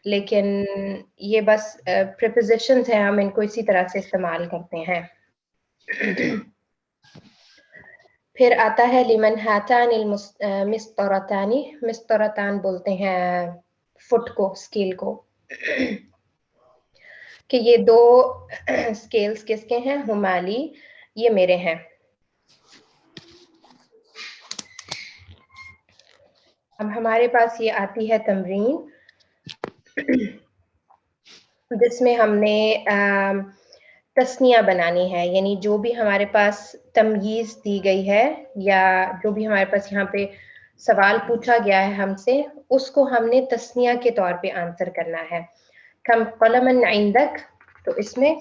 A: لیکن یہ بس پریپوزیشنز ہیں، ہم ان کو اسی طرح سے استعمال کرتے ہیں. پھر آتا ہے لمن ہاتان المسطرتانی، مسطرتان بولتے ہیں فٹ کو، اسکیل کو، کہ یہ دو اسکیلز کس کے ہیں؟ ہمالی، یہ میرے ہیں. اب ہمارے پاس یہ آتی ہے تمرین، جس میں ہم نے تثنیہ بنانی ہے، یعنی جو بھی ہمارے پاس تمییز دی گئی ہے یا جو بھی ہمارے پاس یہاں پہ سوال پوچھا گیا ہے ہم سے، اس کو ہم نے تثنیہ کے طور پہ آنسر کرنا ہے. کم قلمن عندک، تو اس میں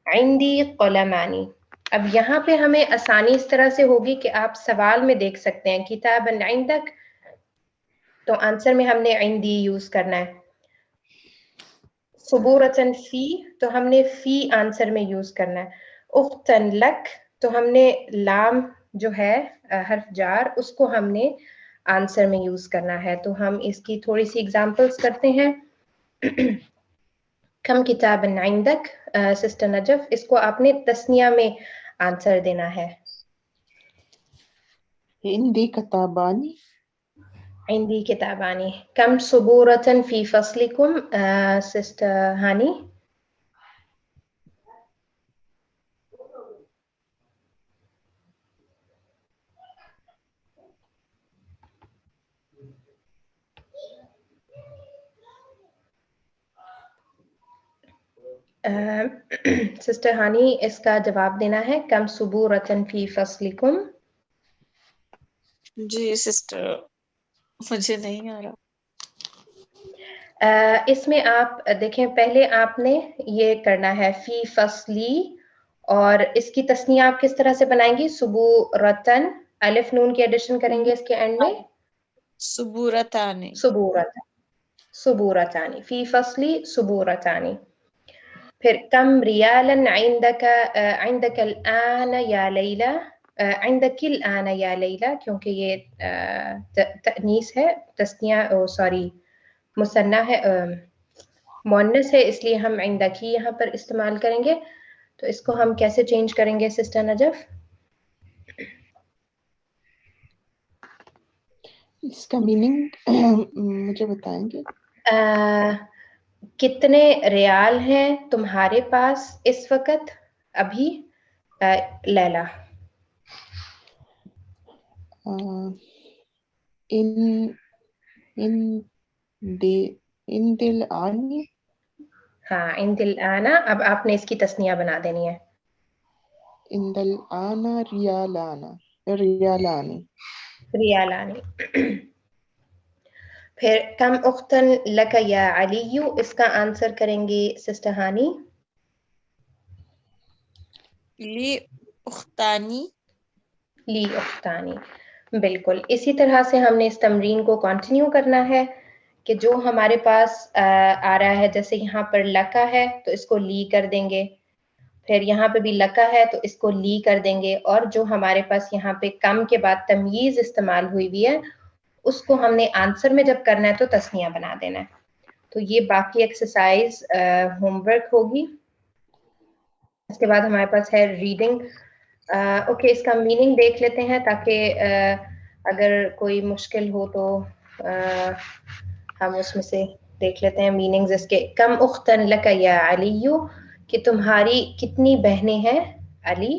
A: عندی قلمانی. اب یہاں پہ ہمیں آسانی اس طرح سے ہوگی کہ آپ سوال میں دیکھ سکتے ہیں کتابن عندک، تو آنسر میں ہم نے عندی یوز کرنا ہے. صبورتن فی، تو ہم نے فی آنسر میں یوز کرنا ہے. اختن لک، تو ہم نے لام جو ہے حرف جار، اس کو ہم نے آنسر میں یوز کرنا ہے. تو ہم اس کی تھوڑی سی ایگزامپلس کرتے ہیں. کم کتابن عندک، سسٹر نجف، اس کو آپ نے تثنیہ میں آنسر دینا ہے.
B: عندی کتابانی،
A: عندی کتابانی. کم صبورتن فی فصلکم، سسٹر ہانی. سسٹر ہانی اس کا جواب دینا ہے. کم صبورتن فی فصلکم.
C: جی سسٹر مجھے نہیں آ رہا.
A: اس میں آپ دیکھیں، پہلے آپ نے یہ کرنا ہے فی فصلی، اور اس کی تثنیہ آپ کس طرح سے بنائیں گی؟ صبورتن، الف نون کی ایڈیشن کریں گے اس کے اینڈ میں،
C: صبورتانی.
A: صبورتن، صبورتانی، فی فصلی صبورتانی. پھر کم ریالا عندک، عندک الآن یا لیلا، عندک الآن یا لیلا، کیونکہ یہ تأنیث ہے، تثنیہ سوری مثنیٰ ہے، مؤنث ہے، اس لیے ہم عندک ہی یہاں پر استعمال کریں گے. تو اس کو ہم کیسے چینج کریں گے سسٹر نجف؟
B: اس کا میننگ مجھے بتائیں گے؟
A: کتنے ریال ہیں تمہارے پاس اس وقت ابھی لیلا؟
B: ان دل آنی،
A: ہاں ان دل آنا. اب آپ نے اس کی تثنیہ بنا دینی ہے.
B: ان دل آنا ریالانا، ریالانی،
A: ریالانی. پھر کم اختن لک یا علی، اس کا آنسر کریں گے سسٹر ہانی.
C: لی اختانی.
A: لی اختانی، بالکل. اسی طرح سے ہم نے اس تمرین کو کنٹینیو کرنا ہے کہ جو ہمارے پاس آ رہا ہے، جیسے یہاں پر لکا ہے تو اس کو لی کر دیں گے، پھر یہاں پہ بھی لکا ہے تو اس کو لی کر دیں گے، اور جو ہمارے پاس یہاں پہ کم کے بعد تمییز استعمال ہوئی بھی ہے، اس کو ہم نے آنسر میں جب کرنا ہے تو تثنیہ بنا دینا ہے. تو یہ باقی ایکسرسائز ہوم ورک ہوگی. اس کے بعد ہمارے پاس ہے ریڈنگ. اوکے، اس کا میننگ دیکھ لیتے ہیں تاکہ اگر کوئی مشکل ہو تو ہم اس میں سے دیکھ لیتے ہیں میننگز اس کے. کم اختن لک یا علی، کہ تمہاری کتنی بہنیں ہیں علی.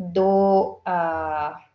A: 2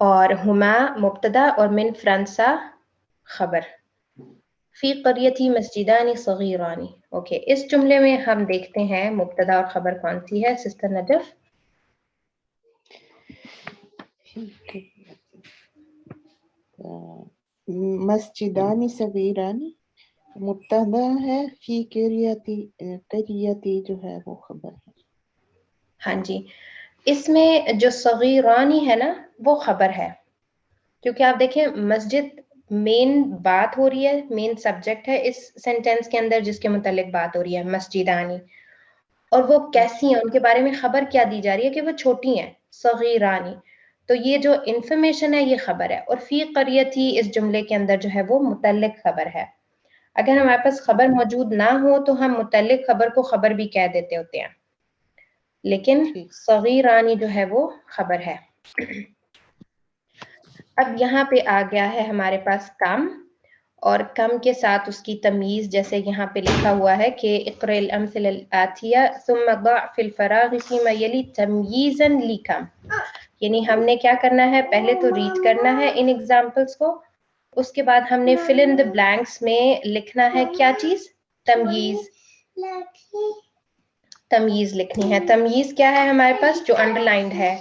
A: اور ہما مبتدا اور من فرنسا خبر. فی قریتی مسجدان صغیران. اوکے, اس جملے میں ہم دیکھتے ہیں مبتدا اور خبر کون سی ہے سسٹر نجف؟
B: مسجدانی صغیرانی مبتدا ہے, فی قریتی جو ہے وہ خبر ہے.
A: ہاں جی, اس میں جو صغیرانی ہے نا وہ خبر ہے, کیونکہ آپ دیکھیں مسجد مین بات ہو رہی ہے, مین سبجیکٹ ہے اس سینٹینس کے اندر جس کے متعلق بات ہو رہی ہے, مسجدانی, اور وہ کیسی ہیں ان کے بارے میں خبر کیا دی جا رہی ہے کہ وہ چھوٹی ہیں, صغیرانی. تو یہ جو انفارمیشن ہے یہ خبر ہے, اور فی قریتی اس جملے کے اندر جو ہے وہ متعلق خبر ہے. اگر ہمارے پاس خبر موجود نہ ہو تو ہم متعلق خبر کو خبر بھی کہہ دیتے ہوتے ہیں, لیکن صغیرانی جو ہے وہ خبر ہے. اب یہاں پہ آ گیا ہے ہمارے پاس کم, اور کم کے ساتھ اس کی تمیز, جیسے یہاں پہ لکھا ہوا ہے کہ اقرأ الامثلة الآتیہ ثم ضع فی الفراغ فیما یلی تمییزا لکم. یعنی ہم نے کیا کرنا ہے, پہلے تو ریڈ کرنا ہے ان ایگزامپلس کو, اس کے بعد ہم نے فل ان دی بلینکس میں لکھنا ہے کیا چیز, تمییز. تمییز لکھنی ہے. تمییز کیا ہے ہمارے پاس جو انڈر لائنڈ ہے,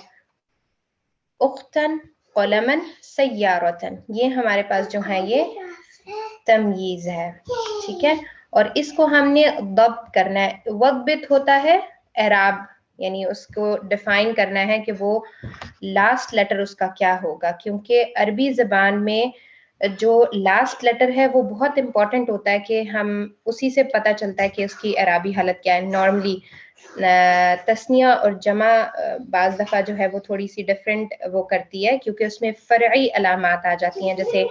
A: اختن قلمن سیارتن, یہ ہمارے پاس جو ہے یہ تمییز ہے. ٹھیک ہے, اور اس کو ہم نے ضبط کرنا ہے. وضبط ہوتا ہے اعراب, یعنی اس کو ڈیفائن کرنا ہے کہ وہ لاسٹ لیٹر اس کا کیا ہوگا, کیونکہ عربی زبان میں جو لاسٹ لیٹر ہے وہ بہت امپورٹنٹ ہوتا ہے کہ ہم اسی سے پتہ چلتا ہے کہ اس کی اعرابی حالت کیا ہے. نارملی تثنیہ اور جمع بعض دفعہ جو ہے وہ تھوڑی سی ڈفرینٹ وہ کرتی ہے, کیونکہ اس میں فرعی علامات آ جاتی ہیں, جیسے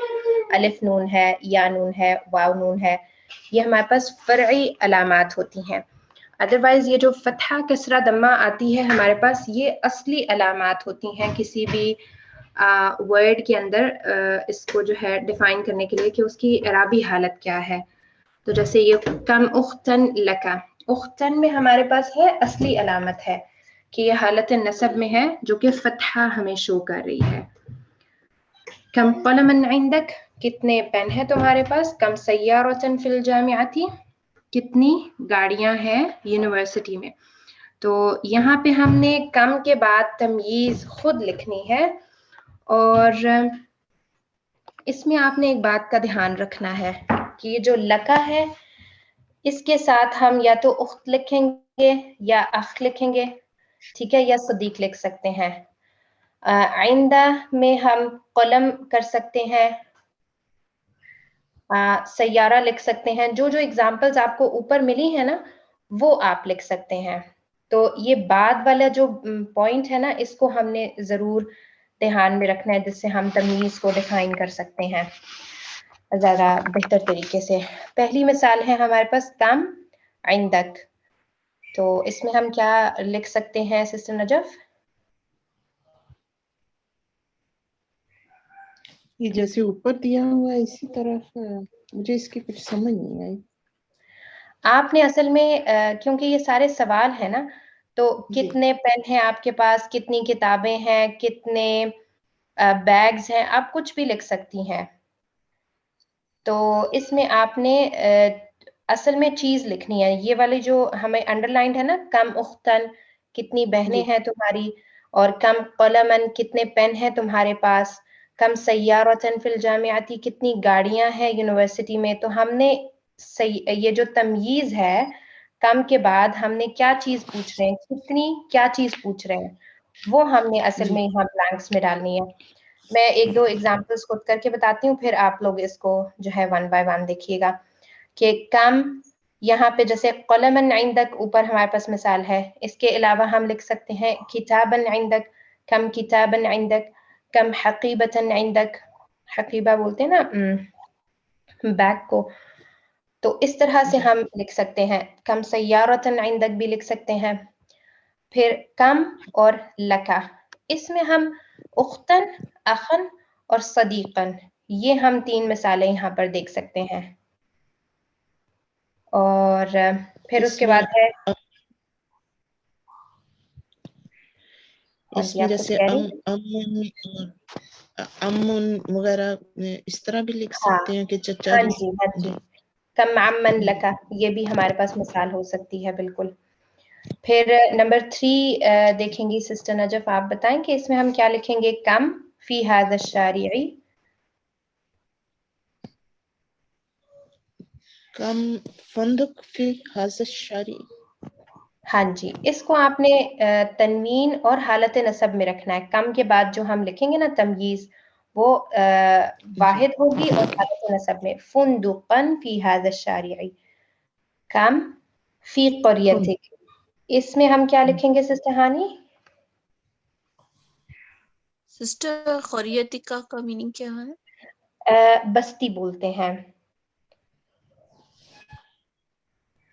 A: الف نون ہے, یا نون ہے, واو نون ہے, یہ ہمارے پاس فرعی علامات ہوتی ہیں. ادروائز یہ جو فتحہ کسرہ دمہ آتی ہے ہمارے پاس, یہ اصلی علامات ہوتی ہیں کسی بھی ورڈ کے اندر اس کو جو ہے ڈیفائن کرنے کے لیے کہ اس کی اعرابی حالت کیا ہے. تو جیسے یہ کم اختن لکا, اختن میں ہمارے پاس ہے اصلی علامت ہے کہ یہ حالت نصب میں ہے جو کہ فتحہ ہمیں شو کر رہی ہے. کم قلم عندک, کتنے پین ہیں تمہارے پاس. کم سیارۃ فی الجامعۃ, کتنی گاڑیاں ہیں یونیورسٹی میں. تو یہاں پہ ہم نے کم کے بعد تمییز خود لکھنی ہے, اور اس میں آپ نے ایک بات کا دھیان رکھنا ہے کہ یہ جو لکا ہے اس کے ساتھ ہم یا تو اخت لکھیں گے یا اخ لکھیں گے, ٹھیک ہے, یا صدیق لکھ سکتے ہیں. آئندہ میں ہم قلم کر سکتے ہیں, سیارہ لکھ سکتے ہیں. جو جو ایگزامپلز آپ کو اوپر ملی ہیں نا وہ آپ لکھ سکتے ہیں. تو یہ بعد والا جو پوائنٹ ہے نا اس کو ہم نے ضرور دھیان میں رکھنا ہے, جس سے ہم تمیز کو ڈیفائن کر سکتے ہیں زیادہ بہتر طریقے سے. پہلی مثال ہے ہمارے پاس کم عندک, تو اس میں ہم کیا لکھ سکتے ہیں سسٹر نجف؟
B: یہ جیسے اوپر دیا ہوا ہے اسی طرح, مجھے اس کی کچھ سمجھ نہیں آئی.
A: آپ نے اصل میں کیونکہ یہ سارے سوال ہیں نا, تو کتنے پین ہیں آپ کے پاس, کتنی کتابیں ہیں, کتنے بیگز ہیں, آپ کچھ بھی لکھ سکتی ہیں. تو اس میں آپ نے اصل میں چیز لکھنی ہے. یہ والی جو ہمیں انڈر لائنڈ ہے نا, کم اختن, کتنی بہنیں ہیں تمہاری, اور کم قلمن, کتنے پین ہیں تمہارے پاس, کم سیارتن فی الجامعۃ, کتنی گاڑیاں ہیں یونیورسٹی میں. تو ہم نے یہ جو تمییز ہے کم کے بعد ہم نے کیا چیز پوچھ رہے ہیں, کتنی کیا چیز پوچھ رہے ہیں, وہ ہم نے اصل میں یہاں بلینکس میں ڈالنی ہے. میں ایک دو ایگزامپلس خود کر کے بتاتی ہوں, پھر آپ لوگ اس کو جو ہے ون بائی ون دیکھیے گا. کہ کم یہاں پہ جیسے قلمن عندک اوپر ہمارے پاس مثال ہے, اس کے علاوہ ہم لکھ سکتے ہیں کتابن عندک, کم کتابن عندک, کم حقیبتن عندک, حقیبہ بولتے ہیں نا بیگ کو, تو اس طرح سے ہم لکھ سکتے ہیں. کم سیارتن عندک بھی لکھ سکتے ہیں. پھر کم اور لکا, اس میں ہم اختن, اخن اور صدیقن, یہ ہم تین مثالیں یہاں پر دیکھ سکتے ہیں. اور پھر اس کے بعد ہے
B: اس میں جیسے امن وغیرہ اس طرح بھی لکھ
A: ہاں
B: سکتے ہیں کہ چچا
A: ہاں
B: جی
A: جی ہاں جی، کم عمن لکا، یہ بھی ہمارے پاس مثال ہو سکتی ہے بالکل. پھر نمبر 3 دیکھیں گی سسٹر نجف، آپ بتائیں کہ اس میں ہم کیا لکھیں گے؟ کم فی ھذا الشارع.
B: کم فندق فی ھذا الشارع.
A: ہاں جی، اس کو آپ نے تنوین اور حالت نصب میں رکھنا ہے. کم کے بعد جو ہم لکھیں گے نا تمییز، وہ واحد ہوگی اور حالت نصب میں. فندقا فی ھذا الشارع، کم فی قریتک. اس میں ہم کیا لکھیں گے سسٹر ہانی؟
C: سسٹر قریتک کا میننگ کیا ہے؟
A: بستی بولتے ہیں.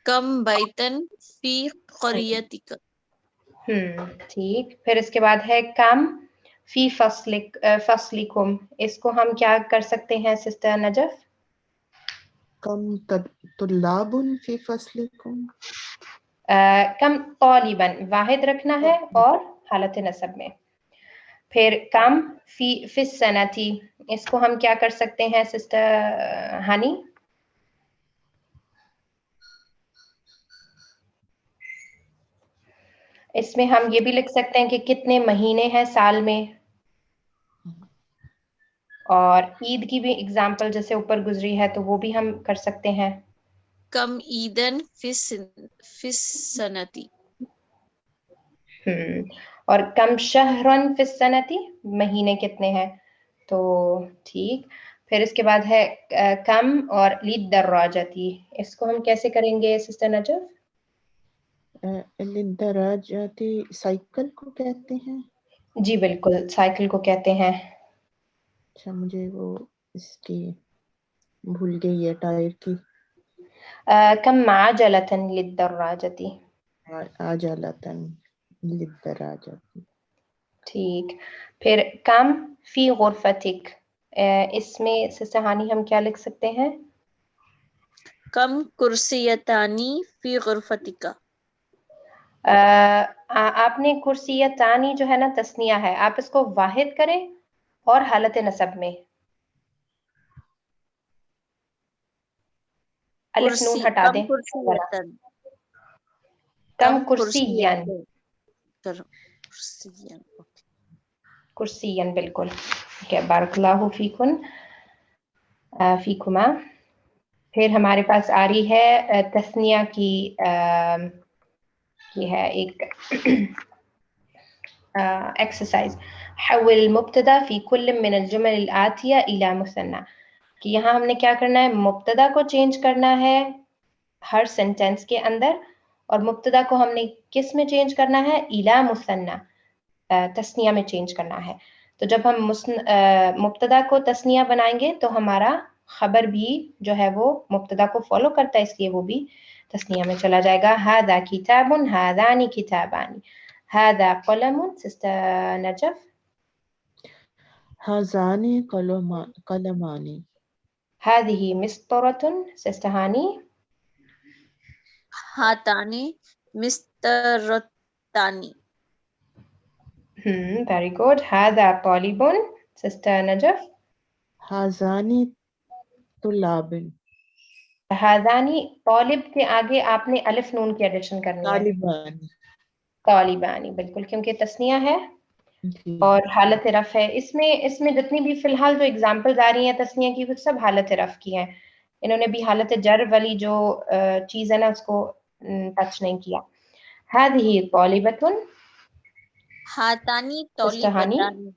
C: کم بیتن فی قریتک.
A: ٹھیک. پھر اس کے بعد ہے کم فی فصلکم. اس کو ہم کیا کر سکتے ہیں سسٹر نجف؟
B: کم طلاب فی فصلکم.
A: کم طالباً، واحد رکھنا ہے اور حالت نصب میں. پھر کم فی السنتی، اس کو ہم کیا کر سکتے ہیں سسٹر ہانی؟ اس میں ہم یہ بھی لکھ سکتے ہیں کہ کتنے مہینے ہیں سال میں. اور عید کی بھی اگزامپل جیسے اوپر گزری ہے تو وہ بھی ہم کر سکتے ہیں.
C: کم عیدن فی السنتی.
A: اور کم شہرن فی السنتی، مہینے کتنے ہیں. تو ٹھیک. پھر اس کے بعد ہے کم اور للدراجتی. اس کو ہم کیسے کریں گے سسٹر نجف؟
B: للدراجتی سائیکل کو کہتے ہیں.
A: جی بالکل، سائیکل کو کہتے ہیں.
B: اچھا، مجھے وہ اس کی بھول گئی ہے، ٹائر کی.
A: کم عجلة للدراجتی.
B: عجلة للدراجتی.
A: ٹھیک. پھر کم فی غرفتک، اس میں سسٹر ہانی ہم کیا لکھ سکتے ہیں؟
C: کم کرسیتانی فی غرفتک.
A: آپ نے کرسیتانی جو ہے نا تسنیہ ہے، آپ اس کو واحد کریں اور حالت نصب میں. الف نون ہٹا
C: کم
A: دیں.
C: کرسیتن.
A: کم کرسیین. کرسیین بالکل. بارک اللہ فیکن فیکما. پھر ہمارے پاس آ رہی ہے تثنیہ کی، یہ ہے ایک ایکسرسائز. حول مبتدا فی کل من الجمل الآتیہ الی مثنى. کہ یہاں ہم نے کیا کرنا ہے؟ مبتدا کو چینج کرنا ہے ہر سینٹینس کے اندر، اور مبتدا کو ہم نے کس میں چینج کرنا ہے؟ الی مثنى، تثنیہ میں چینج کرنا ہے. تو جب ہم مبتدا کو تثنیہ بنائیں گے تو ہمارا خبر بھی جو ہے وہ مبتدا کو فالو کرتا ہے، اس لیے وہ بھی تثنیہ میں چلا جائے گا. ھذا کتاب ھذان کتابان. ھذا قلم سسٹر نجف.
B: ھذان قلمان.
A: هذه مسطرة سسٹر ہانی.
C: ہاتانی مسطرتانی.
A: Very good. ھذا طالب سسٹر نجف.
B: ھذان طلاب.
A: ھذانی طالب کے آگے آپ نے الف نون کی ایڈیشن کرنی ہے.
B: طالبان.
A: طالبانی بالکل، کیونکہ تثنیہ ہے
B: جی.
A: اور حالت رفع ہے. اس میں جتنی بھی فی الحال جو اگزامپلز آ رہی ہیں تثنیہ کی، وہ سب حالت رفع کی ہیں. انہوں نے بھی حالت جر والی جو چیز ہے نا اس کو ٹچ نہیں کیا. هذه طالبة.
C: ہاتانی
A: سسٹر ہانی.
C: طالبتانی.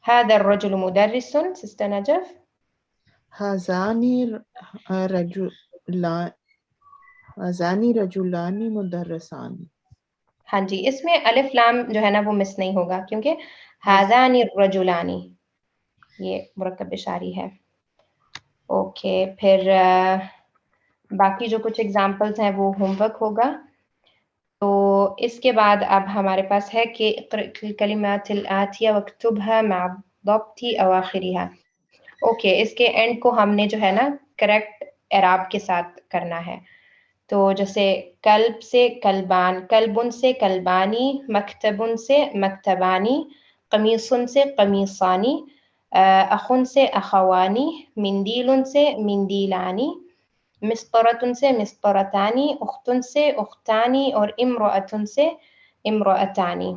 A: هذا الرجل مدرس سسٹر نجف.
B: ھذان رجلان مدرسان.
A: ہاں جی، اس میں الف لام جو ہے نا وہ مس نہیں ہوگا، کیونکہ ھذان الرجلان یہ مرکب اشاری ہے. اوکے. پھر باقی جو کچھ اگزامپلس ہیں وہ ہوم ورک ہوگا. تو اس کے بعد اب ہمارے پاس ہے کہ کلمات الآتیہ واکتبھا مع ضبط اواخرها. اوکے، اس کے اینڈ کو ہم نے جو ہے نا کریکٹ اعراب کے ساتھ کرنا ہے. تو جیسے کلب سے کلبان، کلبن سے کلبانی، مکتبن سے مکتبانی، قمیصن سے قمیصانی، اخن سے اخوانی، مندیل سے مندیلانی، مسطرتن سے مسطرتانی، اختن سے اختانی، اور امرأتن سے امرأتانی۔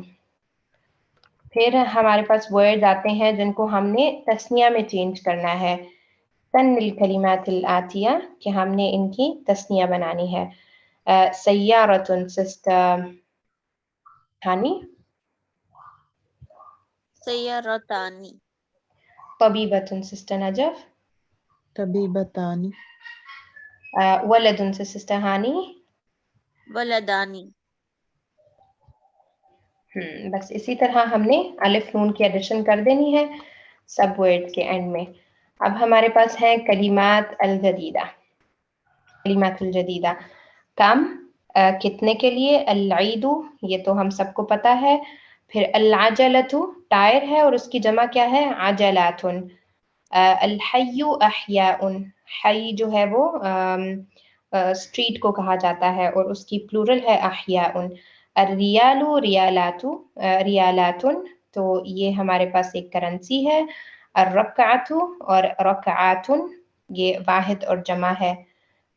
A: پھر ہمارے پاس ورڈ آتے ہیں جن کو ہم نے تثنیہ میں چینج کرنا ہے، تن الکلمات الآتیہ، کہ ہم نے ان کی تثنیہ بنانی ہے۔ سیارتن سسٹر ہانی،
C: سیارتانی،
A: طبیبتن سسٹر نجف،
B: طبیبتانی،
A: ولدن سے سسٹر ہانی۔
C: ولدانی،
A: بس اسی طرح ہم نے الف نون کی ایڈیشن کر دینی ہے سب ورڈ کے اینڈ میں۔ اب ہمارے پاس ہیں کلمات الجدیدہ۔ کلمات الجدیدہ، کم کتنے کے لیے، العید یہ تو ہم سب کو پتہ ہے، پھر العجلۃ ٹائر ہے اور اس کی جمع کیا ہے، عجلات۔ الحی احیاء، حی جو ہے وہ اسٹریٹ کو کہا جاتا ہے اور اس کی پلورل ہے احیاء۔ الریال ریالات، ریالات تو یہ ہمارے پاس ایک کرنسی ہے۔ الرکعۃ اور رکعات یہ واحد اور جمع ہے،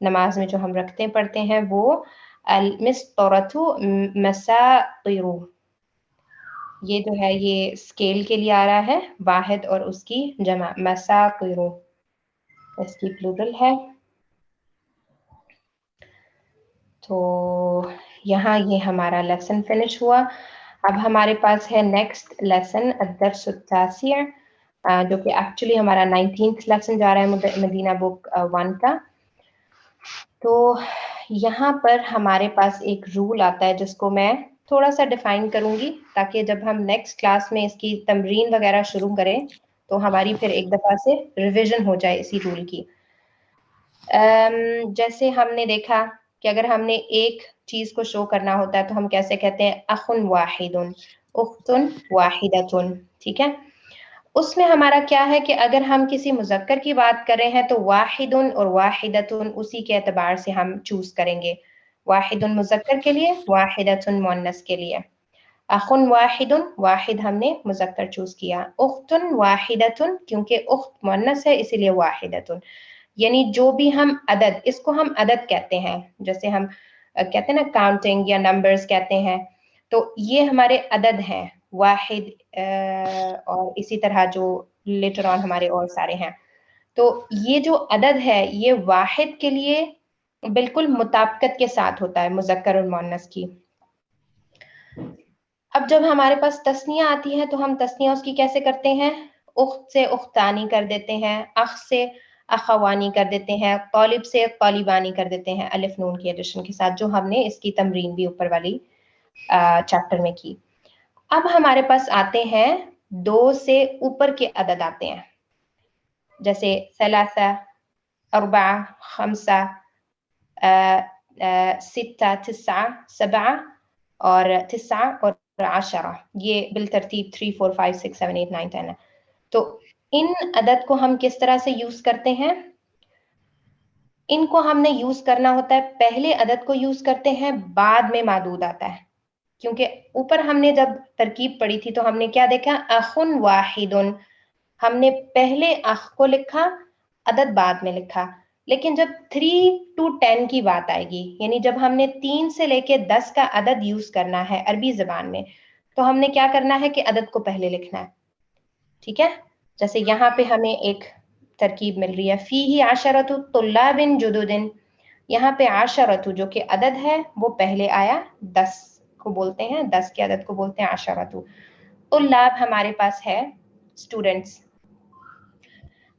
A: نماز میں جو ہم رکھتے پڑھتے ہیں وہ۔ المسطرۃ مساطر، یہ جو ہے یہ اسکیل کے لیے آ رہا ہے، واحد اور اس کی جمع مساطر، اس کی پلورل ہے۔ تو یہاں یہ ہمارا لیسن فنش ہوا۔ اب ہمارے پاس ہے نیکسٹ لیسن الدرس التاسع، جو کہ ایکچولی ہمارا 19th لیسن جا رہا ہے مدینہ بک 1 کا۔ تو یہاں پر ہمارے پاس ایک رول آتا ہے جس کو میں تھوڑا سا ڈیفائن کروں گی تاکہ جب ہم نیکسٹ کلاس میں اس کی تمرین وغیرہ شروع کریں تو ہماری پھر ایک دفعہ سے ریویژن ہو جائے اسی رول کی۔ جیسے ہم نے دیکھا کہ اگر ہم نے ایک چیز کو شو کرنا ہوتا ہے تو ہم کیسے کہتے ہیں، اخن واحد، اختن واحدۃ، ٹھیک ہے۔ اس میں ہمارا کیا ہے کہ اگر ہم کسی مذکر کی بات کر رہے ہیں تو واحد اور واحدۃ اسی کے اعتبار سے ہم چوز کریں گے، واحد مذکر کے لیے، واحدۃ مؤنث کے لیے۔ اخن واحد، واحد ہم نے مذکر چوز کیا، اختن واحدۃ کیونکہ اخت مؤنث ہے اسی لیے واحدۃ، یعنی جو بھی ہم عدد، اس کو ہم عدد کہتے ہیں، جیسے ہم کہتے ہیں نا کاؤنٹنگ یا نمبرز کہتے ہیں، تو یہ ہمارے عدد ہیں، واحد اور اسی طرح جو لیٹر آن ہمارے اور سارے ہیں۔ تو یہ جو عدد ہے یہ واحد کے لیے بالکل مطابقت کے ساتھ ہوتا ہے مذکر اور مؤنث کی۔ اب جب ہمارے پاس تثنیہ آتی ہے تو ہم تثنیہ اس کی کیسے کرتے ہیں، اخت سے اختانی کر دیتے ہیں، اخ سے اخوانی کر دیتے ہیں، طالب سے طالبانی کر دیتے ہیں الف نون کی ایڈیشن کے ساتھ، جو ہم نے اس کی تمرین بھی اوپر والی چیپٹر میں کی۔ اب ہمارے پاس آتے ہیں 2 سے اوپر کے عدد آتے ہیں، جیسے ثلاثہ، اربعہ، خمسہ، 6، 9، 7 اور 9 اور 10، یہ بالترتیب 3، 4، 5، 6، 7، 8، 9، 10 ہے۔ تو ان عدد کو ہم کس طرح سے یوز کرتے ہیں، ان کو ہم نے یوز کرنا ہوتا ہے، پہلے عدد کو یوز کرتے ہیں، بعد میں معدود آتا ہے، کیونکہ اوپر ہم نے جب ترکیب پڑھی تھی تو ہم نے کیا دیکھا، اخن واحد، ہم نے پہلے اخ کو لکھا، عدد بعد میں لکھا، لیکن جب 3 to 10 کی بات آئے گی، یعنی جب ہم نے 3 سے لے کے 10 کا عدد یوز کرنا ہے عربی زبان میں، تو ہم نے کیا کرنا ہے کہ عدد کو پہلے لکھنا ہے، ٹھیک ہے۔ جیسے یہاں پہ ہمیں ایک ترکیب مل رہی ہے، فیہ عشرۃ طلاب جدد، یہاں پہ عشرۃ جو کہ عدد ہے وہ پہلے آیا، 10 کو بولتے ہیں، 10 کے عدد کو بولتے ہیں عشرۃ۔ طلاب ہمارے پاس ہے اسٹوڈنٹس۔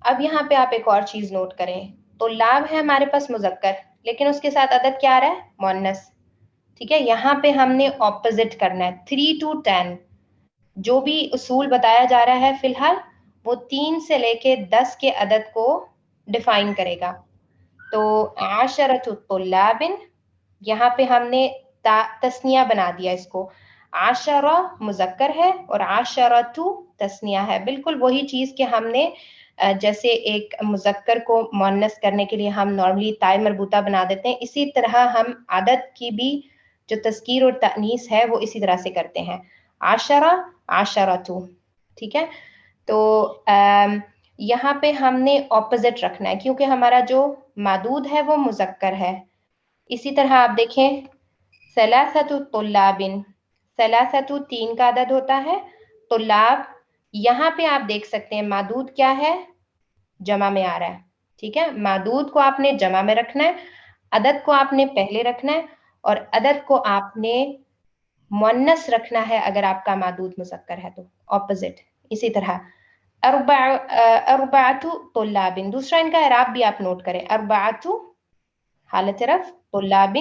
A: اب یہاں پہ آپ ایک اور چیز نوٹ کریں، طلاب ہے ہمارے پاس مذکر، لیکن اس کے ساتھ عدد کیا آ رہا ہے، مؤنث، ٹھیک ہے۔ یہاں پہ ہم نے اپوزٹ کرنا ہے، 3 to 10 جو بھی اصول بتایا جا رہا ہے فی الحال وہ 3 سے لے کے 10 کے عدد کو ڈیفائن کرے گا۔ تو عشرۃ طلاب، یہاں پہ ہم نے تثنیہ بنا دیا اس کو، عشرہ مذکر ہے اور عشرۃ تثنیہ ہے، بالکل وہی چیز کہ ہم نے جیسے ایک مذکر کو مؤنث کرنے کے لیے ہم نارملی تائے مربوطہ بنا دیتے ہیں، اسی طرح ہم عدد کی بھی جو تذکیر اور تانیث ہے وہ اسی طرح سے کرتے ہیں، عشرہ عشرۃ، ٹھیک ہے. تو یہاں پہ ہم نے اپوزٹ رکھنا ہے کیونکہ ہمارا جو معدود ہے وہ مذکر ہے. اسی طرح آپ دیکھیں ثلاثۃ طلاب، ثلاثۃ 3 کا عدد ہوتا ہے، طلاب یہاں پہ آپ دیکھ سکتے ہیں معدود کیا ہے، جمع میں آ رہا ہے. ٹھیک ہے، معدود کو آپ نے جمع میں رکھنا ہے، عدد کو آپ نے پہلے رکھنا ہے، اور عدد کو آپ نے مؤنث رکھنا ہے اگر آپ کا معدود مذکر ہے تو اپوزٹ. اسی طرح اربعۃ طلاب، دوسرا ان کا اعراب بھی آپ نوٹ کریں، اربعۃ حالت رفع، طلاب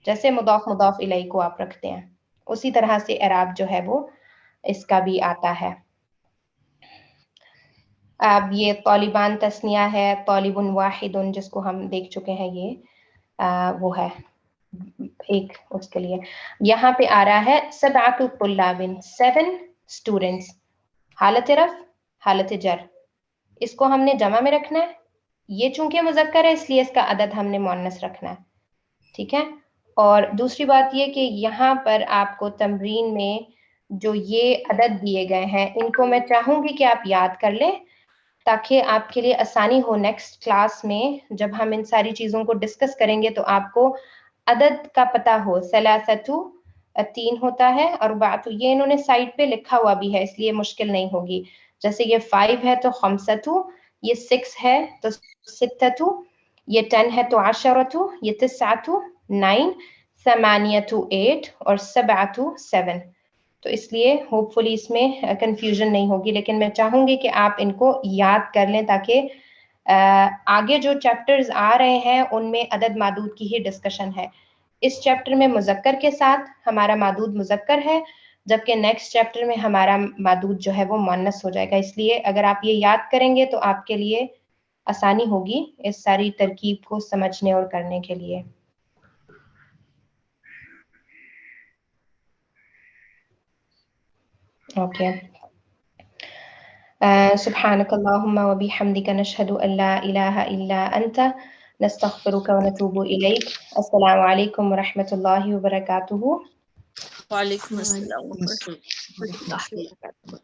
A: جیسے مضاف مضاف الیہ کو آپ رکھتے ہیں اسی طرح سے اعراب جو ہے وہ اس کا بھی آتا ہے. اب یہ طالبان تسنیہ ہے، طالب واحد جس کو ہم دیکھ چکے ہیں، یہ وہ ہے ایک اس کے لیے. یہاں پہ آ رہا ہے سبعۃ طلاب، 7 اسٹوڈنٹس، حالت رفع حالت جر، اس کو ہم نے جمع میں رکھنا ہے، یہ چونکہ مذکر ہے اس لیے اس کا عدد ہم نے مؤنث رکھنا ہے. ٹھیک ہے. اور دوسری بات یہ کہ یہاں پر آپ کو تمرین میں جو یہ عدد دیے گئے ہیں ان کو میں چاہوں گی کہ آپ یاد کر لیں تاکہ آپ کے لیے آسانی ہو نیکسٹ کلاس میں جب ہم ان ساری چیزوں کو ڈسکس کریں گے تو آپ کو عدد کا پتہ ہو. ثلاثۃ 3 ہوتا ہے، اربعۃ یہ انہوں نے سائڈ پہ لکھا ہوا بھی ہے اس لیے مشکل نہیں ہوگی. جیسے یہ 5 ہے تو خمسۃ، یہ 6 ہے تو ستۃ، یہ 10 ہے تو عشرۃ، یہ تسعۃ 9، ثمانیۃ 8 اور سبعۃ 7. تو اس لیے ہوپ فلی اس میں کنفیوژن نہیں ہوگی، لیکن میں چاہوں گی کہ آپ ان کو یاد کر لیں تاکہ آگے جو چیپٹرز آ رہے ہیں ان میں عدد معدود کی ہی ڈسکشن ہے. اس چیپٹر میں مذکر کے ساتھ ہمارا معدود مذکر ہے، جبکہ نیکسٹ چیپٹر میں ہمارا معدود جو ہے وہ مؤنث ہو جائے گا. اس لیے اگر آپ یہ یاد کریں گے تو آپ کے لیے آسانی ہوگی اس ساری ترکیب کو سمجھنے اور کرنے کے لیے. اوکے. سبحانك اللهم وبحمدك نشهد أن لا إله إلا أنت نستغفرك ونتوب إليك. السلام عليكم ورحمة الله وبركاته.
C: وعلیکم السلام ورحمۃ اللہ وبرکاتہ.